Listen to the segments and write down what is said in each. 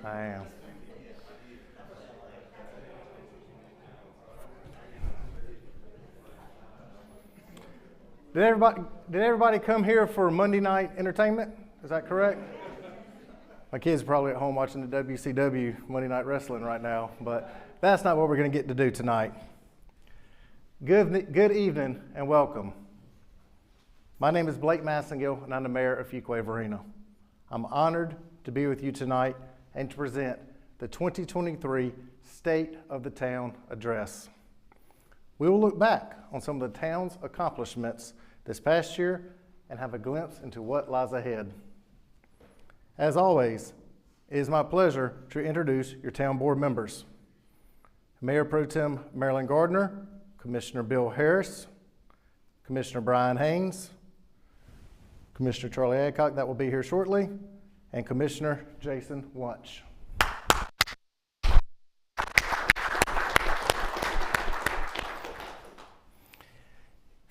I am. Did everybody come here for Monday night entertainment? Is that correct? My kids are probably at home watching the WCW Monday Night Wrestling right now, but that's not what we're going to get to do tonight. Good evening and welcome. My name is Blake Massengill, and I'm the mayor of Fuquay-Varina. I'm honored to be with you tonight and to present the 2023 State of the Town Address. We will look back on some of the town's accomplishments this past year and have a glimpse into what lies ahead. As always, it is my pleasure to introduce your town board members. Mayor Pro Tem Marilyn Gardner, Commissioner Bill Harris, Commissioner Brian Haynes, Commissioner Charlie Adcock, that will be here shortly, and Commissioner Jason Wunsch.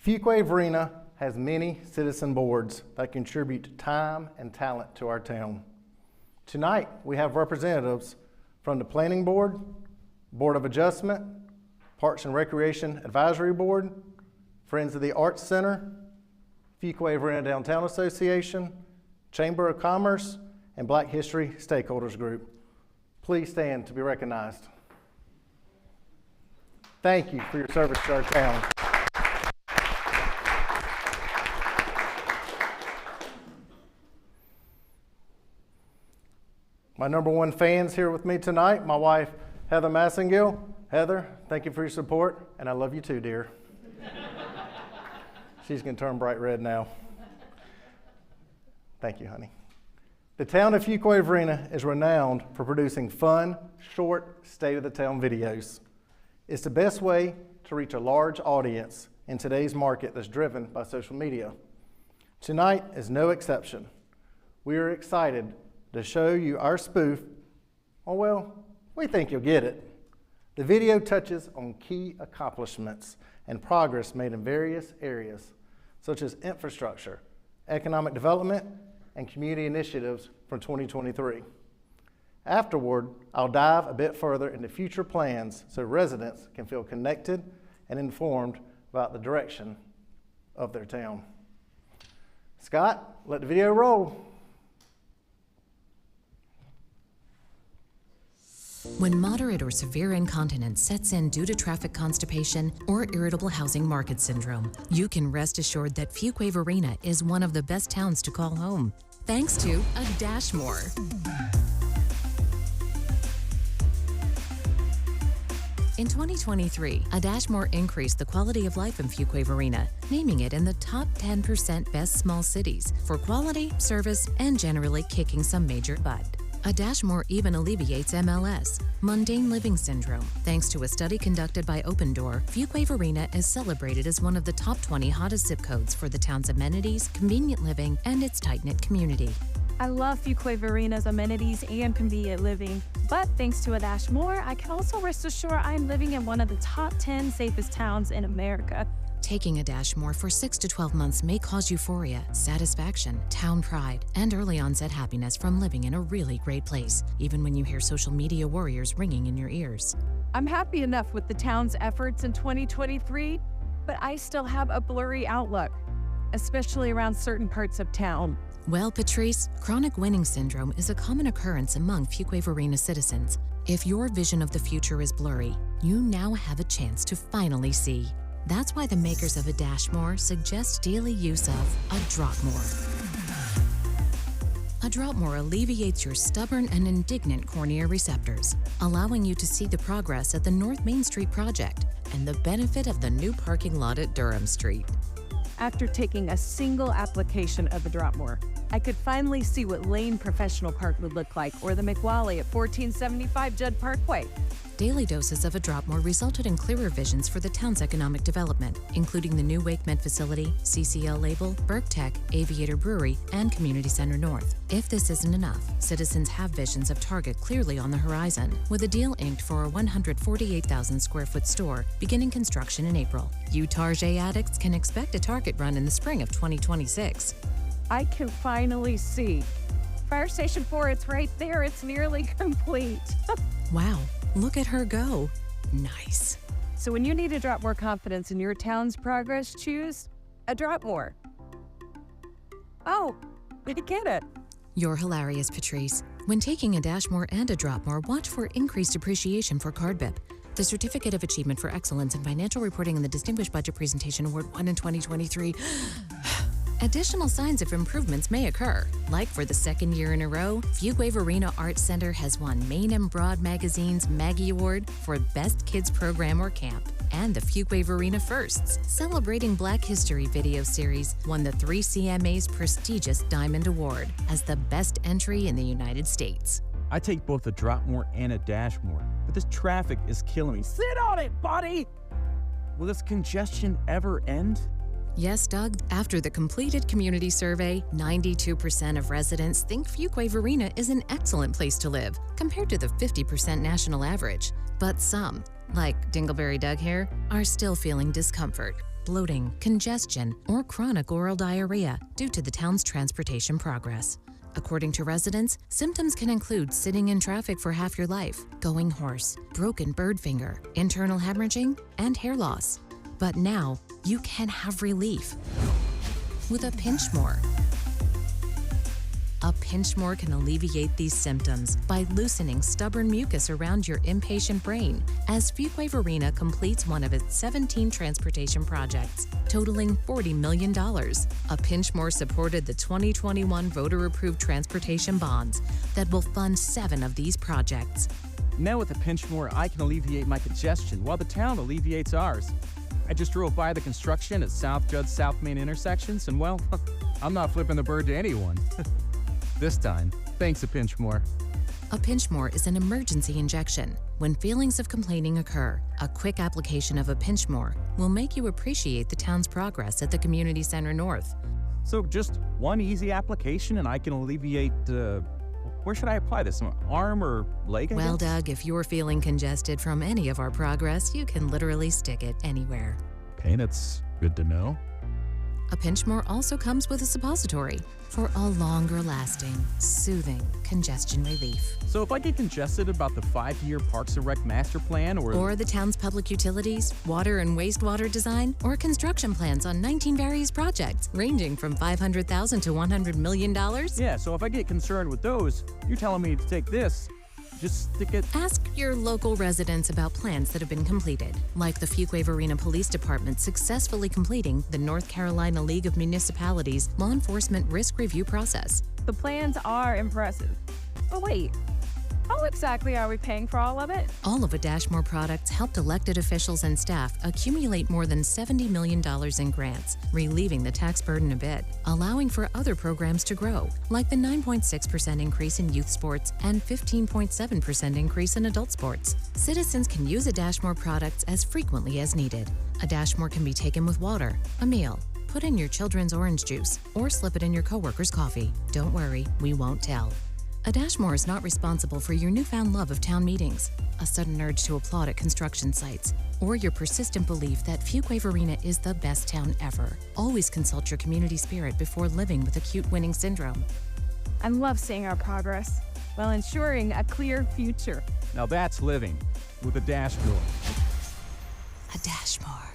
Fuquay-Varina has many citizen boards that contribute time and talent to our town. Tonight, we have representatives from the Planning Board, Board of Adjustment, Parks and Recreation Advisory Board, Friends of the Arts Center, Fuquay-Varina Downtown Association, Chamber of Commerce, and Black History Stakeholders Group. Please stand to be recognized. Thank you for your service to our town. My number one fans here with me tonight, my wife, Heather Massengill. Heather, thank you for your support, and I love you too, dear. She's gonna turn bright red now. Thank you, honey. The town of Fuquay-Varina is renowned for producing fun, short, state-of-the-town videos. It's the best way to reach a large audience in today's market that's driven by social media. Tonight is no exception. We are excited to show you our spoof. Oh, well, we think you'll get it. The video touches on key accomplishments and progress made in various areas, such as infrastructure, economic development, and community initiatives from 2023. Afterward, I'll dive a bit further into future plans so residents can feel connected and informed about the direction of their town. Scott, let the video roll. When moderate or severe incontinence sets in due to traffic constipation or irritable housing market syndrome, you can rest assured that Fuquay-Varina is one of the best towns to call home, thanks to a Dashmore. In 2023, a Dashmore increased the quality of life in Fuquay-Varina, naming it in the top 10% best small cities for quality, service, and generally kicking some major butt. A Dashmore even alleviates MLS, mundane living syndrome. Thanks to a study conducted by Open Door, Fuquay-Varina is celebrated as one of the top 20 hottest zip codes for the town's amenities, convenient living, and its tight-knit community. I love Fuquay-Varina's amenities and convenient living, but thanks to a Dashmore, I can also rest assured I'm living in one of the top 10 safest towns in America. Taking a Dashmore for 6 to 12 months may cause euphoria, satisfaction, town pride, and early onset happiness from living in a really great place, even when you hear social media warriors ringing in your ears. I'm happy enough with the town's efforts in 2023, but I still have a blurry outlook, especially around certain parts of town. Well, Patrice, chronic winning syndrome is a common occurrence among Fuquay-Varina citizens. If your vision of the future is blurry, you now have a chance to finally see. That's why the makers of a Dashmore suggest daily use of a Dropmore. A Dropmore alleviates your stubborn and indignant cornea receptors, allowing you to see the progress at the North Main Street project and the benefit of the new parking lot at Durham Street. After taking a single application of the Dropmore, I could finally see what Lane Professional Park would look like, or the McWally at 1475 Judd Parkway. Daily doses of a Dropmore resulted in clearer visions for the town's economic development, including the new WakeMed facility, CCL label, Burke Tech, Aviator Brewery, and Community Center North. If this isn't enough, citizens have visions of Target clearly on the horizon, with a deal inked for a 148,000 square foot store beginning construction in April. You Target addicts can expect a Target run in the spring of 2026. I can finally see Fire Station 4, it's right there. It's nearly complete. Wow, look at her go. Nice. So when you need to drop more confidence in your town's progress, choose a drop more. Oh, I get it. You're hilarious, Patrice. When taking a Dashmore and a Dropmore, watch for increased appreciation for CardBIP. The Certificate of Achievement for Excellence in Financial Reporting and the Distinguished Budget Presentation Award won in 2023. Additional signs of improvements may occur. Like for the second year in a row, Fuquay-Varina Arts Center has won Main and Broad Magazine's Maggie Award for Best Kids Program or Camp. And the Fuquay-Varina Firsts, celebrating Black History video series, won the 3CMA's prestigious Diamond Award as the best entry in the United States. I take both a Dropmore and a Dashmore, but this traffic is killing me. Sit on it, buddy! Will this congestion ever end? Yes, Doug, after the completed community survey, 92% of residents think Fuquay-Varina is an excellent place to live, compared to the 50% national average. But some, like Dingleberry Doug here, are still feeling discomfort, bloating, congestion, or chronic oral diarrhea due to the town's transportation progress. According to residents, symptoms can include sitting in traffic for half your life, going hoarse, broken bird finger, internal hemorrhaging, and hair loss. But now, you can have relief with a Pinchmore. A Pinchmore can alleviate these symptoms by loosening stubborn mucus around your impatient brain as Fuquay-Varina completes one of its 17 transportation projects, totaling $40 million. A Pinchmore supported the 2021 voter-approved transportation bonds that will fund 7 of these projects. Now with a Pinchmore, I can alleviate my congestion while the town alleviates ours. I just drove by the construction at South Judd South Main intersections, and well, I'm not flipping the bird to anyone. This time, thanks a Pinchmore. A Pinchmore is an emergency injection. When feelings of complaining occur, a quick application of a Pinchmore will make you appreciate the town's progress at the Community Center North. So just one easy application and I can alleviate, where should I apply this? Arm or leg, I Well, guess? Doug, if you're feeling congested from any of our progress, you can literally stick it anywhere. Okay, that's good to know. A Pinchmore also comes with a suppository for a longer-lasting, soothing congestion relief. So if I get congested about the 5-year Parks and Rec master plan Or the town's public utilities, water and wastewater design, or construction plans on 19 various projects, ranging from $500,000 to $100 million. Yeah, so if I get concerned with those, you're telling me to take this, just stick it. Ask your local residents about plans that have been completed, like the Fuquay-Varina Police Department successfully completing the North Carolina League of Municipalities Law Enforcement Risk Review process. The plans are impressive. But wait, how exactly are we paying for all of it? All of a Dashmore products helped elected officials and staff accumulate more than $70 million in grants, relieving the tax burden a bit, allowing for other programs to grow, like the 9.6% increase in youth sports and 15.7% increase in adult sports. Citizens can use a Dashmore products as frequently as needed. A Dashmore can be taken with water, a meal, put in your children's orange juice, or slip it in your coworker's coffee. Don't worry, we won't tell. A Dashmore is not responsible for your newfound love of town meetings, a sudden urge to applaud at construction sites, or your persistent belief that Fuquay-Varina is the best town ever. Always consult your community spirit before living with acute winning syndrome. I love seeing our progress while ensuring a clear future. Now that's living with a Dashmore. A Dashmore.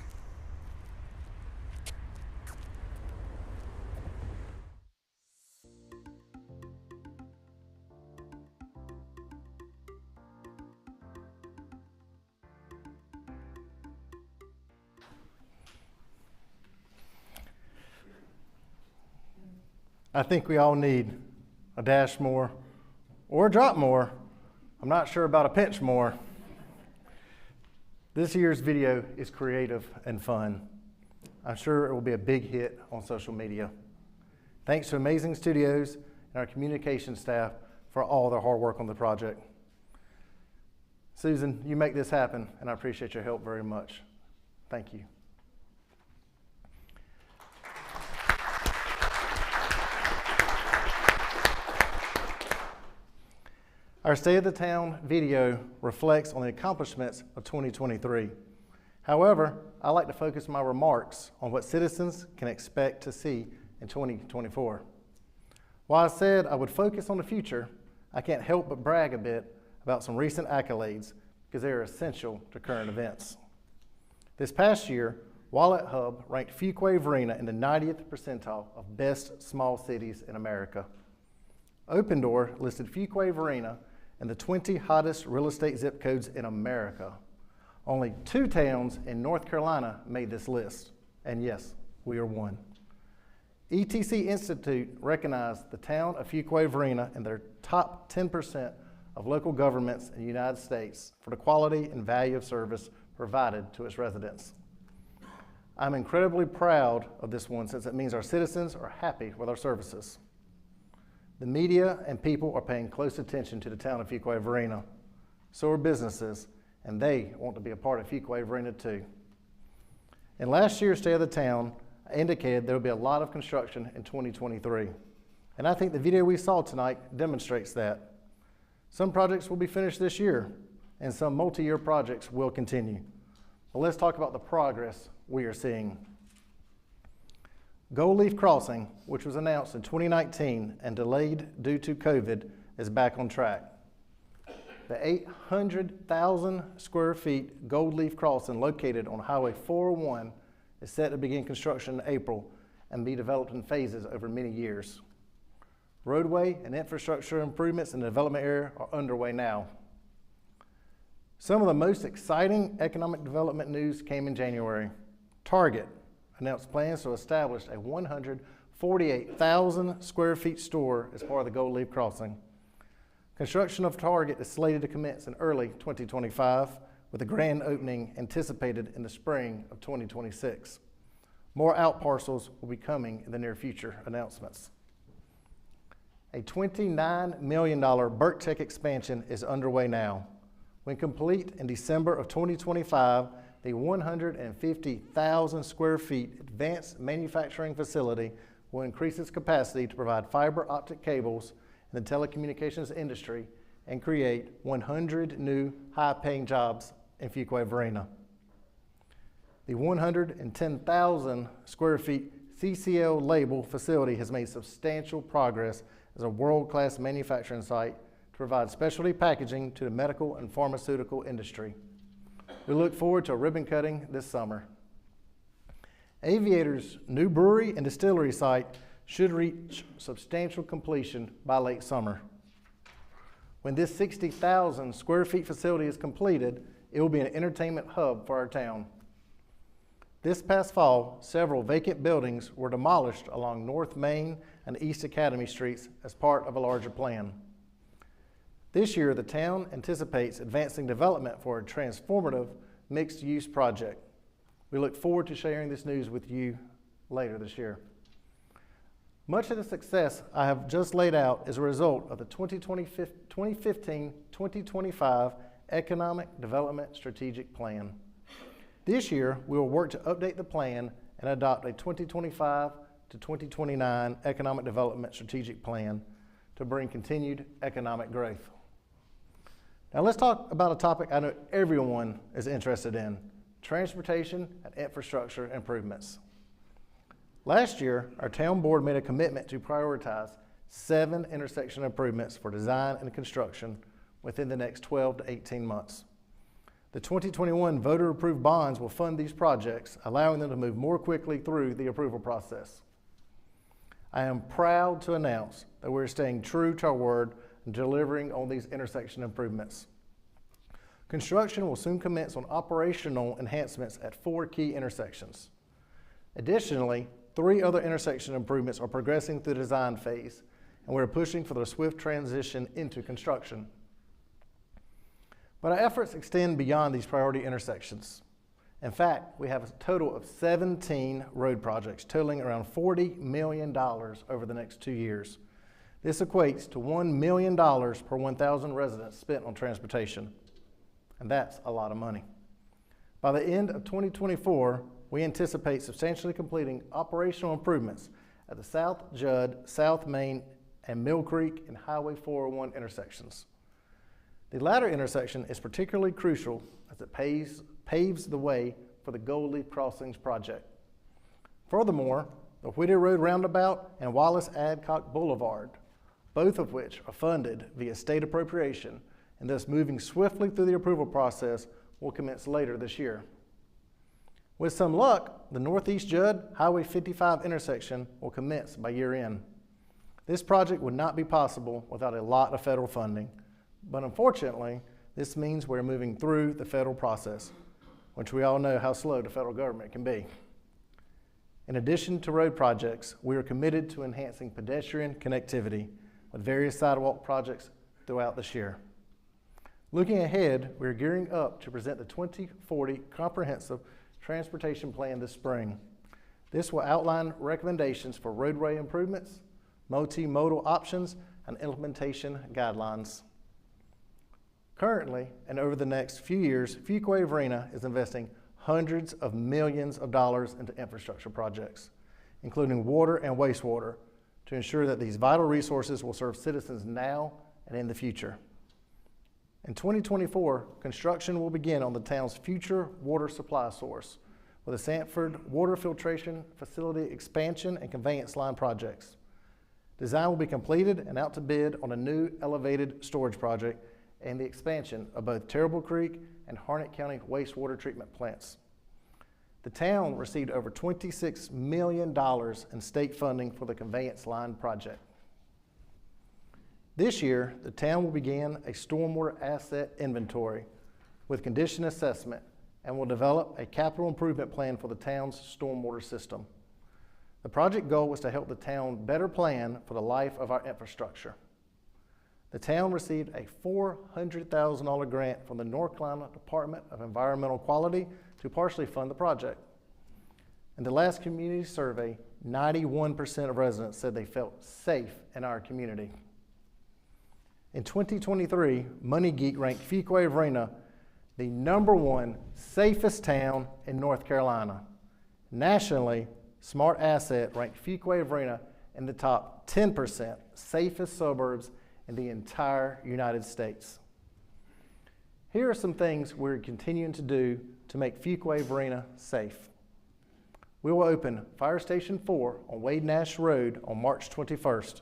I think we all need a Dashmore or a Dropmore. I'm not sure about a Pinchmore. This year's video is creative and fun. I'm sure it will be a big hit on social media. Thanks to Amazing Studios and our communication staff for all their hard work on the project. Susan, you make this happen, and I appreciate your help very much. Thank you. Our State of the Town video reflects on the accomplishments of 2023. However, I like to focus my remarks on what citizens can expect to see in 2024. While I said I would focus on the future, I can't help but brag a bit about some recent accolades because they are essential to current events. This past year, Wallet Hub ranked Fuquay-Varina in the 90th percentile of best small cities in America. Opendoor listed Fuquay-Varina in the 20 hottest real estate zip codes in America. Only 2 towns in North Carolina made this list, and yes, we are one. ETC Institute recognized the town of Fuquay-Varina in their top 10% of local governments in the United States for the quality and value of service provided to its residents. I'm incredibly proud of this one since it means our citizens are happy with our services. The media and people are paying close attention to the town of Fuquay-Varina. So are businesses, and they want to be a part of Fuquay-Varina too. In last year's State of the Town, I indicated there will be a lot of construction in 2023. And I think the video we saw tonight demonstrates that. Some projects will be finished this year, and some multi-year projects will continue. But let's talk about the progress we are seeing. Gold Leaf Crossing, which was announced in 2019 and delayed due to COVID, is back on track. The 800,000 square feet Gold Leaf Crossing located on Highway 401 is set to begin construction in April and be developed in phases over many years. Roadway and infrastructure improvements in the development area are underway now. Some of the most exciting economic development news came in January. Target announced plans to establish a 148,000 square feet store as part of the Gold Leaf Crossing. Construction of Target is slated to commence in early 2025, with a grand opening anticipated in the spring of 2026. More outparcels will be coming in the near future announcements. A $29 million BurkeTech expansion is underway now. When complete in December of 2025, the 150,000 square feet advanced manufacturing facility will increase its capacity to provide fiber optic cables in the telecommunications industry and create 100 new high-paying jobs in Fuquay-Varina. The 110,000 square feet CCL label facility has made substantial progress as a world-class manufacturing site to provide specialty packaging to the medical and pharmaceutical industry. We look forward to a ribbon cutting this summer. Aviator's new brewery and distillery site should reach substantial completion by late summer. When this 60,000 square feet facility is completed, it will be an entertainment hub for our town. This past fall, several vacant buildings were demolished along North Main and East Academy Streets as part of a larger plan. This year, the town anticipates advancing development for a transformative mixed-use project. We look forward to sharing this news with you later this year. Much of the success I have just laid out is a result of the 2015-2025 Economic Development Strategic Plan. This year, we will work to update the plan and adopt a 2025 to 2029 Economic Development Strategic Plan to bring continued economic growth. Now let's talk about a topic I know everyone is interested in: transportation and infrastructure improvements. Last year, our town board made a commitment to prioritize 7 intersection improvements for design and construction within the next 12 to 18 months. The 2021 voter-approved bonds will fund these projects, allowing them to move more quickly through the approval process. I am proud to announce that we're staying true to our word and delivering on these intersection improvements. Construction will soon commence on operational enhancements at 4 key intersections. Additionally, 3 other intersection improvements are progressing through the design phase, and we're pushing for their swift transition into construction. But our efforts extend beyond these priority intersections. In fact, we have a total of 17 road projects totaling around $40 million over the next 2 years. This equates to $1 million per 1,000 residents spent on transportation, and that's a lot of money. By the end of 2024, we anticipate substantially completing operational improvements at the South Judd, South Main, and Mill Creek and Highway 401 intersections. The latter intersection is particularly crucial as it paves the way for the Gold Leaf Crossings project. Furthermore, the Whittier Road Roundabout, and Wallace Adcock Boulevard, both of which are funded via state appropriation and thus moving swiftly through the approval process will commence later this year. With some luck, the Northeast Judd Highway 55 intersection will commence by year end. This project would not be possible without a lot of federal funding, but unfortunately, this means we're moving through the federal process, which we all know how slow the federal government can be. In addition to road projects, we are committed to enhancing pedestrian connectivity with various sidewalk projects throughout this year. Looking ahead, we are gearing up to present the 2040 Comprehensive Transportation Plan this spring. This will outline recommendations for roadway improvements, multimodal options, and implementation guidelines. Currently, and over the next few years, Fuquay-Varina is investing hundreds of millions of dollars into infrastructure projects, including water and wastewater, to ensure that these vital resources will serve citizens now and in the future. In 2024, construction will begin on the town's future water supply source with the Sanford Water Filtration Facility expansion and conveyance line projects. Design will be completed and out to bid on a new elevated storage project and the expansion of both Terrible Creek and Harnett County wastewater treatment plants. The town received over $26 million in state funding for the conveyance line project. This year, the town will begin a stormwater asset inventory with condition assessment and will develop a capital improvement plan for the town's stormwater system. The project goal was to help the town better plan for the life of our infrastructure. The town received a $400,000 grant from the North Carolina Department of Environmental Quality to partially fund the project. In the last community survey, 91% of residents said they felt safe in our community. In 2023, Money Geek ranked Fuquay-Varina the #1 safest town in North Carolina. Nationally, Smart Asset ranked Fuquay-Varina in the top 10% safest suburbs in the entire United States. Here are some things we're continuing to do to make Fuquay-Varina safe. We will open Fire Station 4 on Wade Nash Road on March 21st.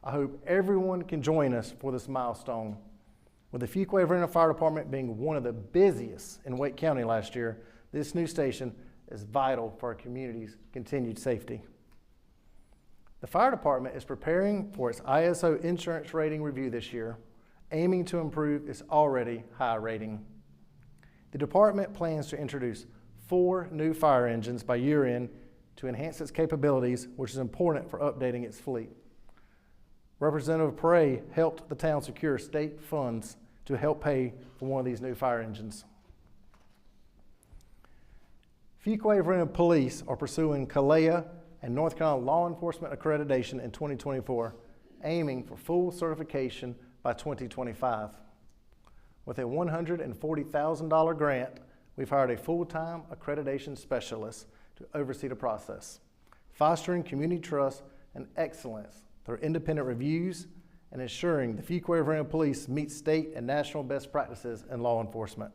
I hope everyone can join us for this milestone. With the Fuquay-Varina Fire Department being one of the busiest in Wake County last year, this new station is vital for our community's continued safety. The fire department is preparing for its ISO insurance rating review this year, aiming to improve its already high rating. The department plans to introduce 4 new fire engines by year end to enhance its capabilities, which is important for updating its fleet. Representative Prey helped the town secure state funds to help pay for one of these new fire engines. Fuquay-Varina Police are pursuing CALEA and North Carolina Law Enforcement Accreditation in 2024, aiming for full certification by 2025. With a $140,000 grant, we've hired a full-time accreditation specialist to oversee the process, fostering community trust and excellence through independent reviews and ensuring the Fuquay-Varina Police meet state and national best practices in law enforcement.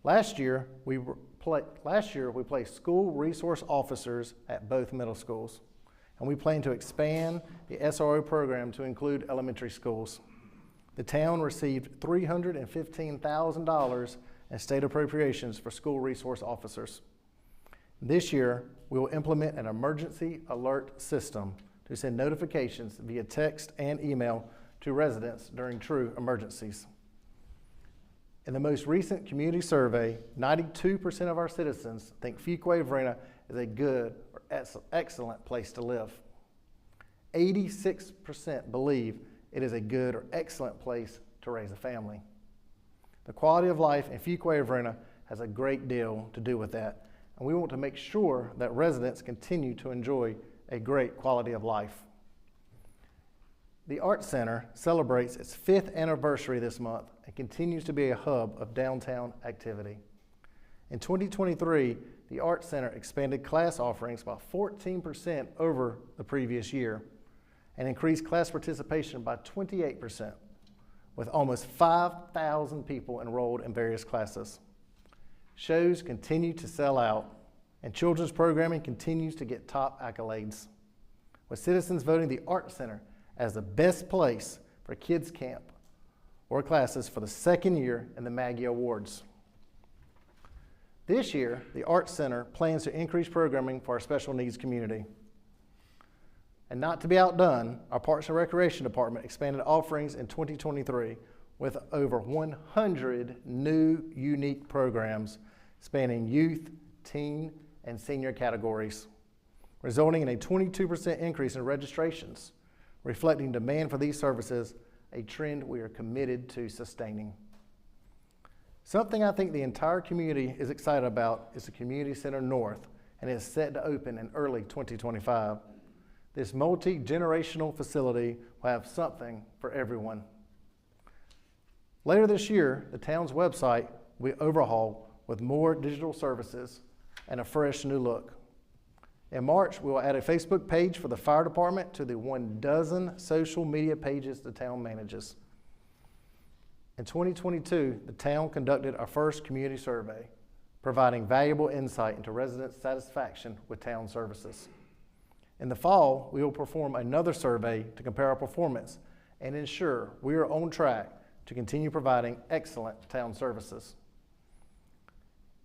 Last year, we placed school resource officers at both middle schools, and we plan to expand the SRO program to include elementary schools. The town received $315,000 in state appropriations for school resource officers. This year, we will implement an emergency alert system to send notifications via text and email to residents during true emergencies. In the most recent community survey, 92% of our citizens think Fuquay-Varina is a good or excellent place to live. 86% believe it is a good or excellent place to raise a family. The quality of life in Fuquay-Varina has a great deal to do with that, and we want to make sure that residents continue to enjoy a great quality of life. The Arts Center celebrates its 5th anniversary this month and continues to be a hub of downtown activity. In 2023, the Arts Center expanded class offerings by 14% over the previous year and increased class participation by 28%, with almost 5,000 people enrolled in various classes. Shows continue to sell out, and children's programming continues to get top accolades, with citizens voting the Art Center as the best place for kids camp or classes for the second year in the Maggie Awards. This year, the Art Center plans to increase programming for our special needs community. And not to be outdone, our Parks and Recreation Department expanded offerings in 2023 with over 100 new unique programs spanning youth, teen, and senior categories, resulting in a 22% increase in registrations, reflecting demand for these services, a trend we are committed to sustaining. Something I think the entire community is excited about is the Community Center North, and is set to open in early 2025. This multi-generational facility will have something for everyone. Later this year, the town's website will be overhauled with more digital services and a fresh new look. In March, we will add a Facebook page for the fire department to the 12 social media pages the town manages. In 2022, the town conducted our first community survey, providing valuable insight into resident satisfaction with town services. In the fall, we will perform another survey to compare our performance and ensure we are on track to continue providing excellent town services.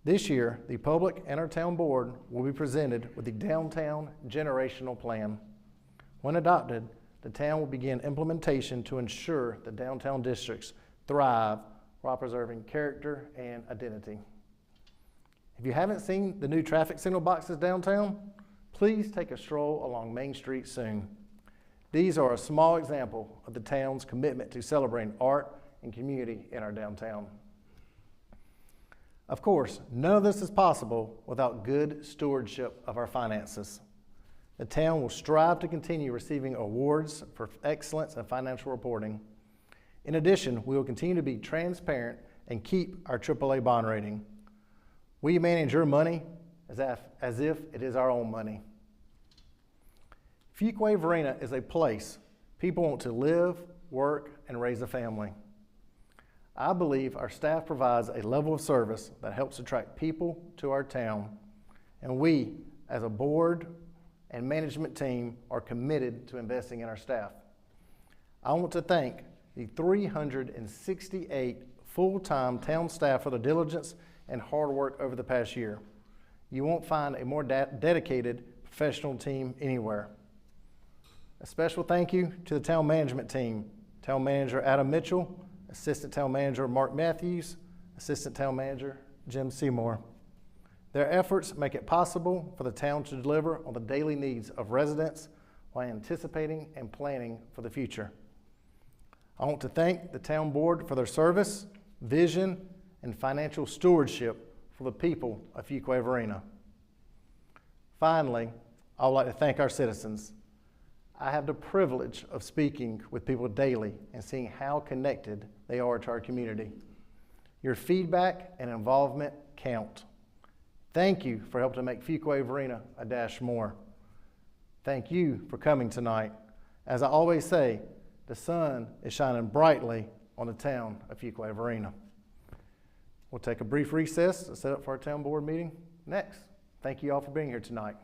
This year, the public and our town board will be presented with the Downtown Generational Plan. When adopted, the town will begin implementation to ensure the downtown districts thrive while preserving character and identity. If you haven't seen the new traffic signal boxes downtown, please take a stroll along Main Street soon. These are a small example of the town's commitment to celebrating art and community in our downtown. Of course, none of this is possible without good stewardship of our finances. The town will strive to continue receiving awards for excellence in financial reporting. In addition, we will continue to be transparent and keep our AAA bond rating. We manage your money as if it is our own money. Fuquay Varina is a place people want to live, work, and raise a family. I believe our staff provides a level of service that helps attract people to our town, and we, as a board and management team, are committed to investing in our staff. I want to thank the 368 full-time town staff for their diligence and hard work over the past year. You won't find a more dedicated professional team anywhere. A special thank you to the town management team, Town Manager Adam Mitchell, Assistant Town Manager Mark Matthews, Assistant Town Manager Jim Seymour. Their efforts make it possible for the town to deliver on the daily needs of residents while anticipating and planning for the future. I want to thank the town board for their service, vision, and financial stewardship for the people of Fuquay Varina. Finally, I would like to thank our citizens. I have the privilege of speaking with people daily and seeing how connected they are to our community. Your feedback and involvement count. Thank you for helping to make Fuquay Varina a dash more. Thank you for coming tonight. As I always say, the sun is shining brightly on the town of Fuquay Varina. We'll take a brief recess to set up for our town board meeting next. Thank you all for being here tonight.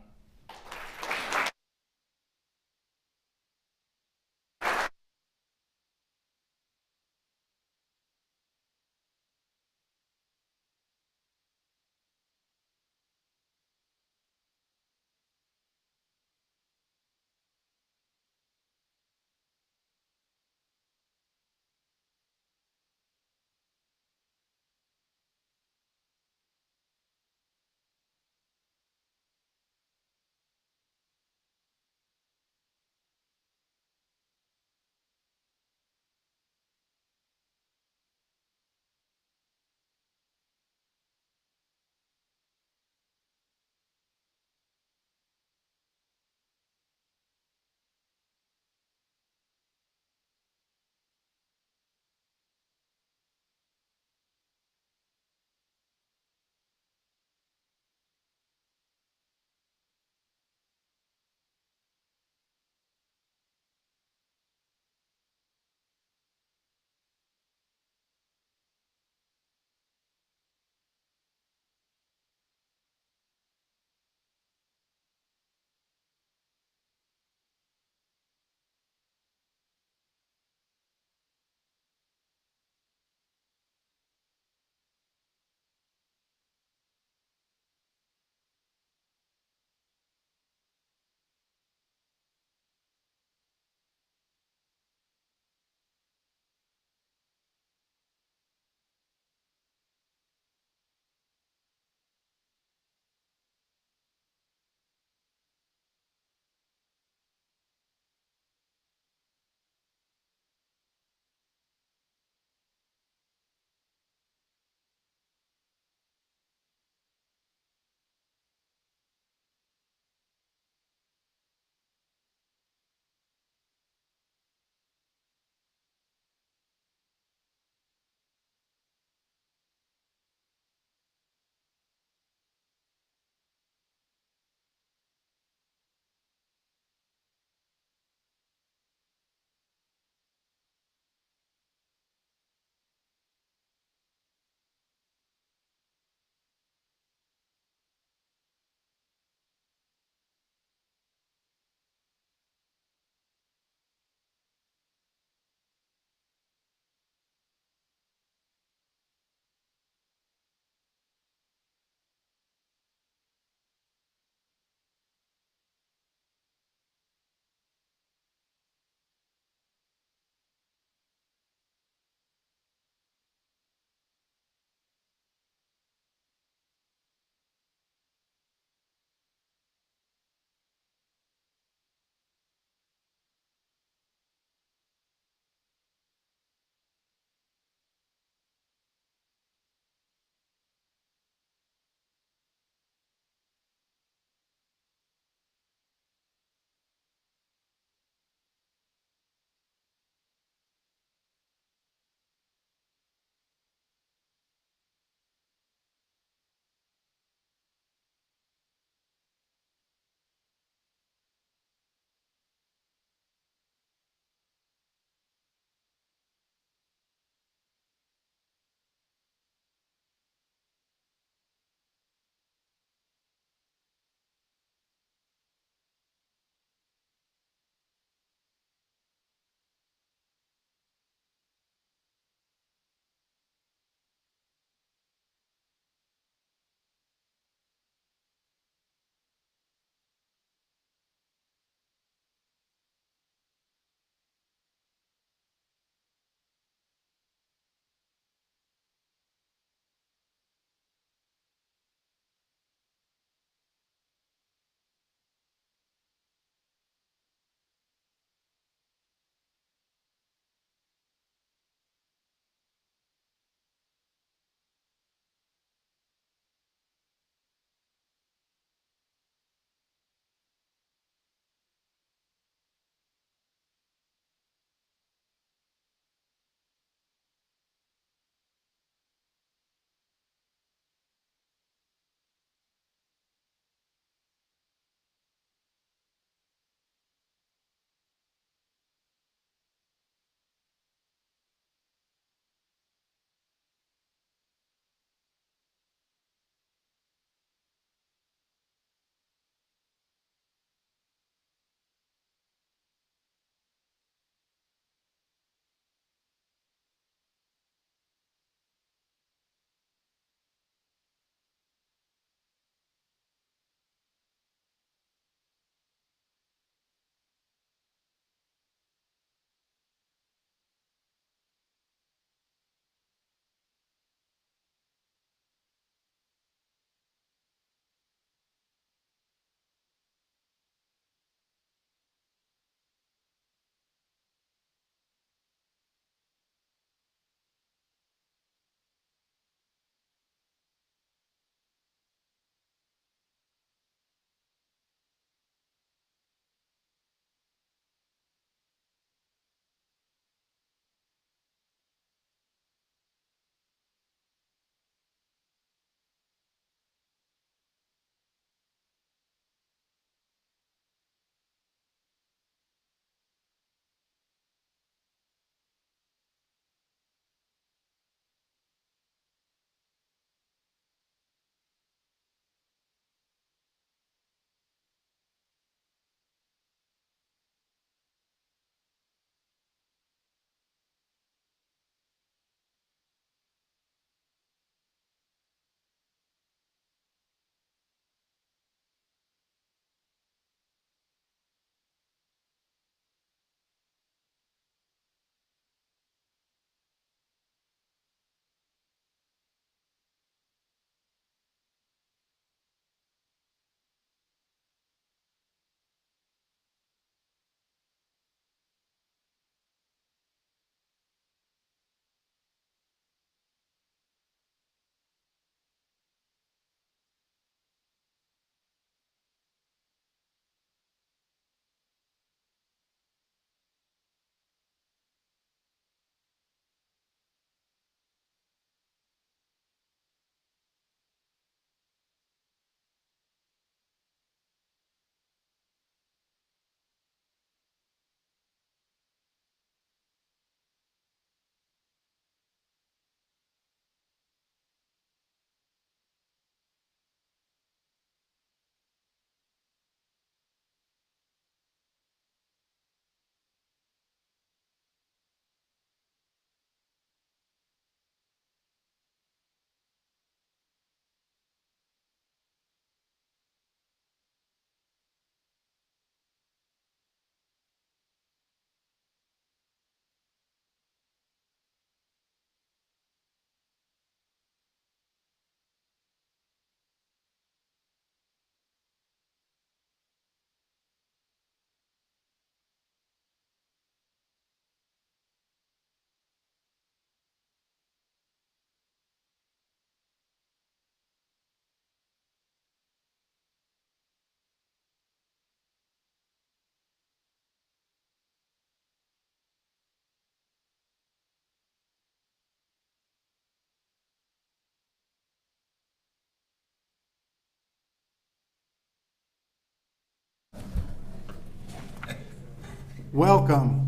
Welcome.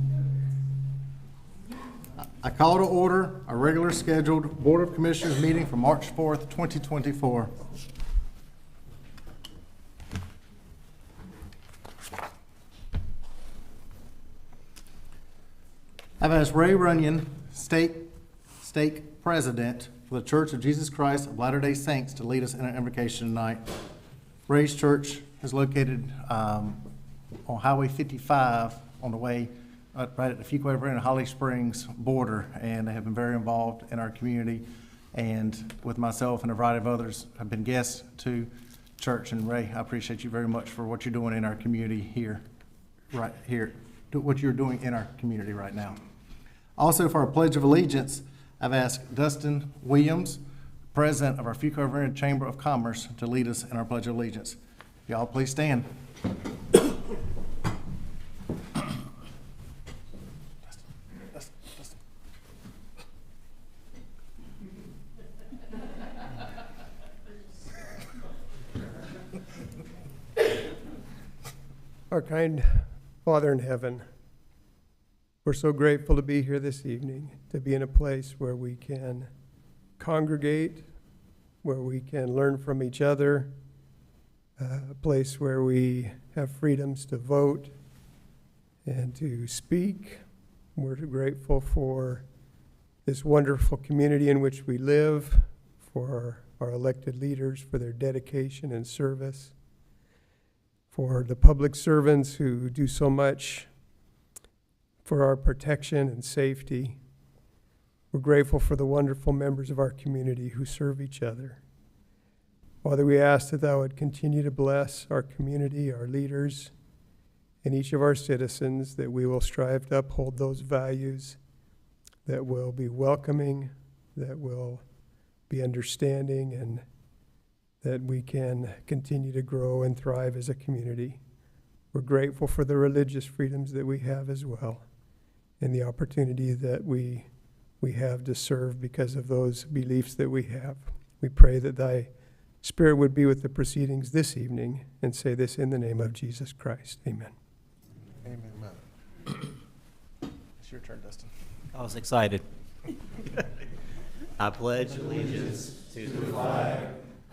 I call to order a regular scheduled Board of Commissioners meeting for March 4th, 2024. I've asked Ray Runyon, stake president for the Church of Jesus Christ of Latter-day Saints, to lead us in an invocation tonight. Ray's church is located on Highway 55 on the way right at the Fuquay-Varina Holly Springs border, and they have been very involved in our community, and with myself and a variety of others have been guests to church. And Ray, I appreciate you very much for what you're doing in our community here, what you're doing in our community right now. Also, for our Pledge of Allegiance, I've asked Dustin Williams, president of our Fuquay-Varina Chamber of Commerce, to lead us in our Pledge of Allegiance. Y'all please stand. Our kind Father in heaven, we're so grateful to be here this evening, to be in a place where we can congregate, where we can learn from each other, a place where we have freedoms to vote and to speak. We're grateful for this wonderful community in which we live, for our elected leaders, for their dedication and service, for the public servants who do so much for our protection and safety. We're grateful for the wonderful members of our community who serve each other. Father, we ask that Thou would continue to bless our community, our leaders, and each of our citizens, that we will strive to uphold those values that will be welcoming, that will be understanding, and that we can continue to grow and thrive as a community. We're grateful for the religious freedoms that we have as well, and the opportunity that we have to serve because of those beliefs that we have. We pray that Thy Spirit would be with the proceedings this evening, and say this in the name of Jesus Christ. Amen. Amen. It's your turn, Dustin. I was excited. I pledge allegiance to the flag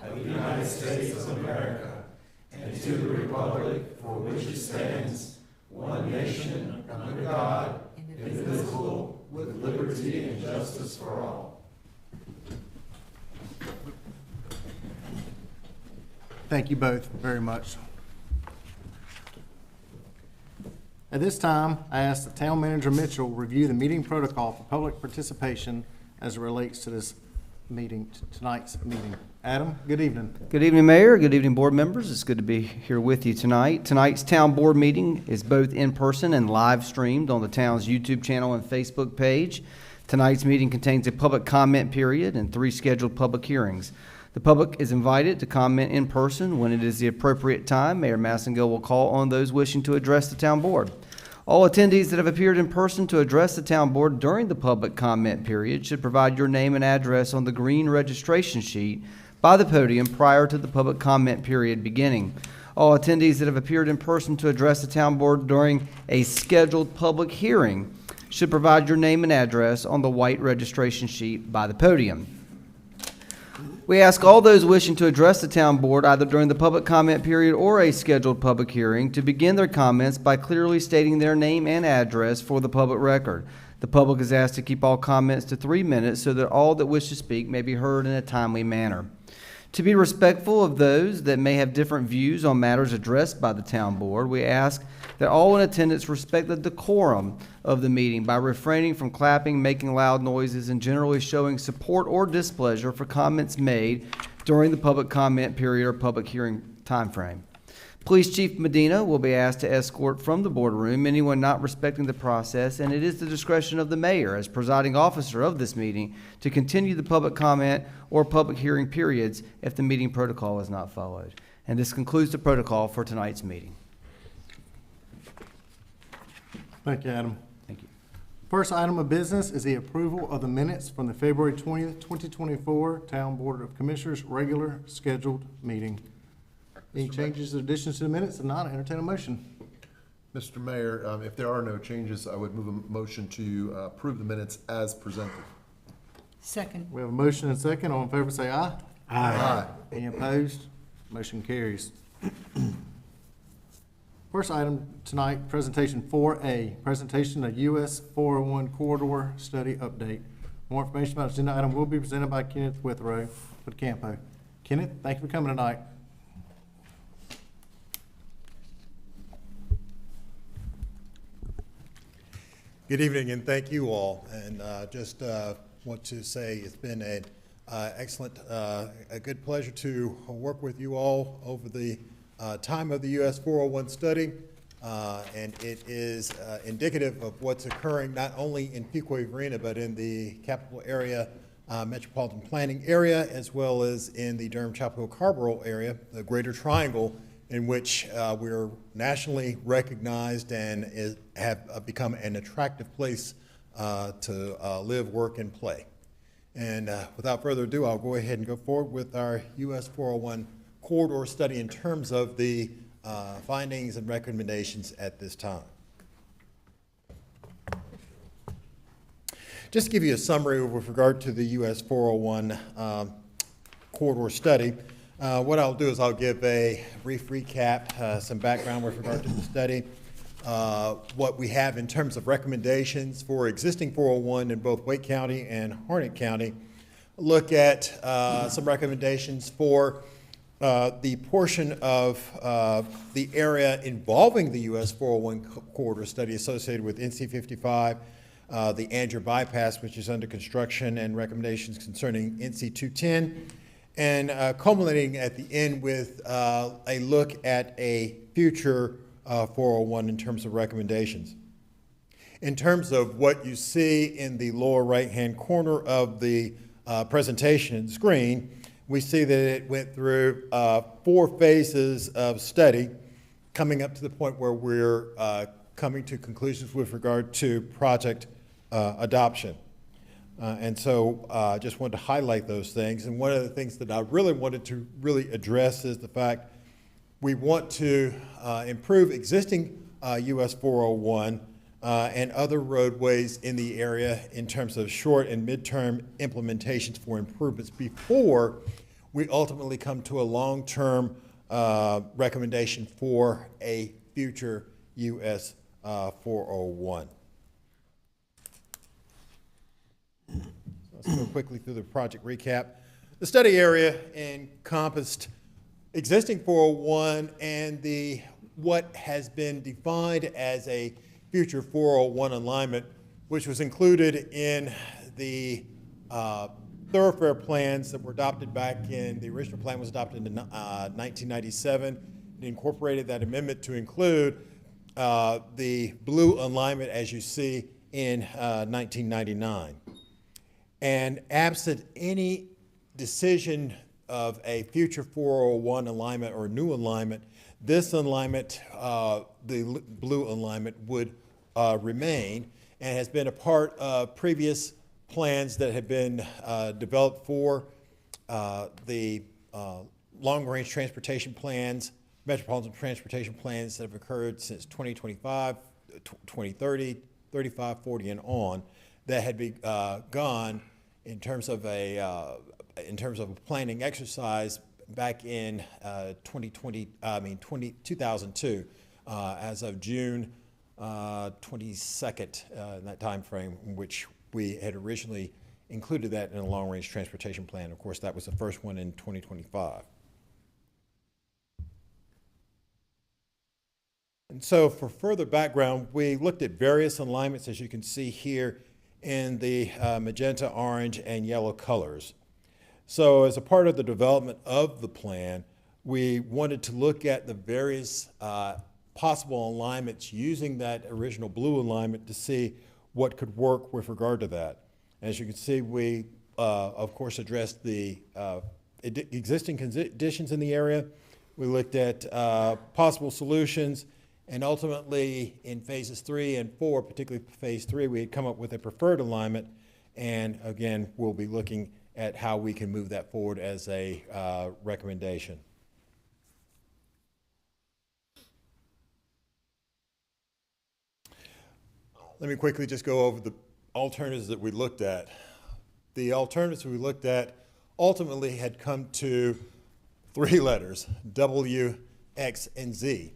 of the United States of America and to the republic for which it stands, one nation, under God, indivisible, with liberty and justice for all. Thank you both very much. At this time, I ask that Town Manager Mitchell review the meeting protocol for public participation as it relates to this meeting, tonight's meeting. Adam, good evening. Good evening, Mayor. Good evening, board members. It's good to be here with you tonight. Tonight's town board meeting is both in person and live streamed on the town's YouTube channel and Facebook page. Tonight's meeting contains a public comment period and 3 scheduled public hearings. The public is invited to comment in person when it is the appropriate time. Mayor Massengill will call on those wishing to address the town board. All attendees that have appeared in person to address the town board during the public comment period should provide your name and address on the green registration sheet by the podium prior to the public comment period beginning. All attendees that have appeared in person to address the town board during a scheduled public hearing should provide your name and address on the white registration sheet by the podium. We ask all those wishing to address the town board either during the public comment period or a scheduled public hearing to begin their comments by clearly stating their name and address for the public record. The public is asked to keep all comments to 3 minutes so that all that wish to speak may be heard in a timely manner. To be respectful of those that may have different views on matters addressed by the town board, we ask that all in attendance respect the decorum of the meeting by refraining from clapping, making loud noises, and generally showing support or displeasure for comments made during the public comment period or public hearing time frame. Police Chief Medina will be asked to escort from the boardroom anyone not respecting the process, and it is the discretion of the mayor as presiding officer of this meeting to continue the public comment or public hearing periods if the meeting protocol is not followed. And this concludes the protocol for tonight's meeting. Thank you, Adam. Thank you. First item of business is the approval of the minutes from the February 20th, 2024 Town Board of Commissioners regular scheduled meeting. Any changes or additions to the minutes? If not, I entertain a motion. Mr. Mayor, if there are no changes, I would move a motion to approve the minutes as presented. Second. We have a motion and a second. All in favor say aye. Aye. Any opposed? Motion carries. First item tonight, presentation 4A, presentation of US 401 corridor study update. More information about this agenda item will be presented by Kenneth Withrow with Campo. Kenneth, thank you for coming tonight. Good evening, and thank you all. And just want to say it's been an excellent, a good pleasure to work with you all over the time of the US 401 study. And it is indicative of what's occurring not only in Fuquay-Varina, but in the capital area, metropolitan planning area, as well as in the Durham-Chapel-Hill-Carrboro area, the Greater Triangle, in which we're nationally recognized and have become an attractive place to live, work, and play. And without further ado, I'll go ahead and go forward with our US 401 corridor study in terms of the findings and recommendations at this time. Just to give you a summary with regard to the US 401 corridor study, what I'll do is I'll give a brief recap, some background with regard to the study, what we have in terms of recommendations for existing 401 in both Wake County and Harnett County, look at some recommendations for the portion of the area involving the US 401 corridor study associated with NC 55, the Andrew bypass, which is under construction, and recommendations concerning NC 210, and culminating at the end with a look at a future 401 in terms of recommendations. In terms of what you see in the lower right-hand corner of the presentation screen, we see that it went through 4 phases of study, coming up to the point where we're coming to conclusions with regard to project adoption. And so I just wanted to highlight those things. And one of the things that I really wanted to address is the fact we want to improve existing US 401 and other roadways in the area in terms of short and midterm implementations for improvements before we ultimately come to a long-term recommendation for a future US 401. Let's go quickly through the project recap. The study area encompassed existing 401 and what has been defined as a future 401 alignment, which was included in the thoroughfare plans that were adopted back in, the original plan was adopted in 1997. It incorporated that amendment to include the blue alignment as you see in 1999. And absent any decision of a future 401 alignment or new alignment, this alignment, the blue alignment, would remain and has been a part of previous plans that have been developed for the long-range transportation plans, metropolitan transportation plans that have occurred since 2025, 2030, 35, 40, and on, that had begun in terms of a planning exercise back in 2002, as of June 22nd, in that time frame, in which we had originally included that in a long-range transportation plan. Of course, that was the first one in 2025. And so for further background, we looked at various alignments, as you can see here, in the magenta, orange, and yellow colors. So as a part of the development of the plan, we wanted to look at the various possible alignments using that original blue alignment to see what could work with regard to that. As you can see, we, of course, addressed the existing conditions in the area. We looked at possible solutions, and ultimately in phases 3 and 4, particularly phase 3, we had come up with a preferred alignment. And again, we'll be looking at how we can move that forward as a recommendation. let me quickly just go over the alternatives that we looked at. The alternatives we looked at ultimately had come to 3 letters, W, X, and Z.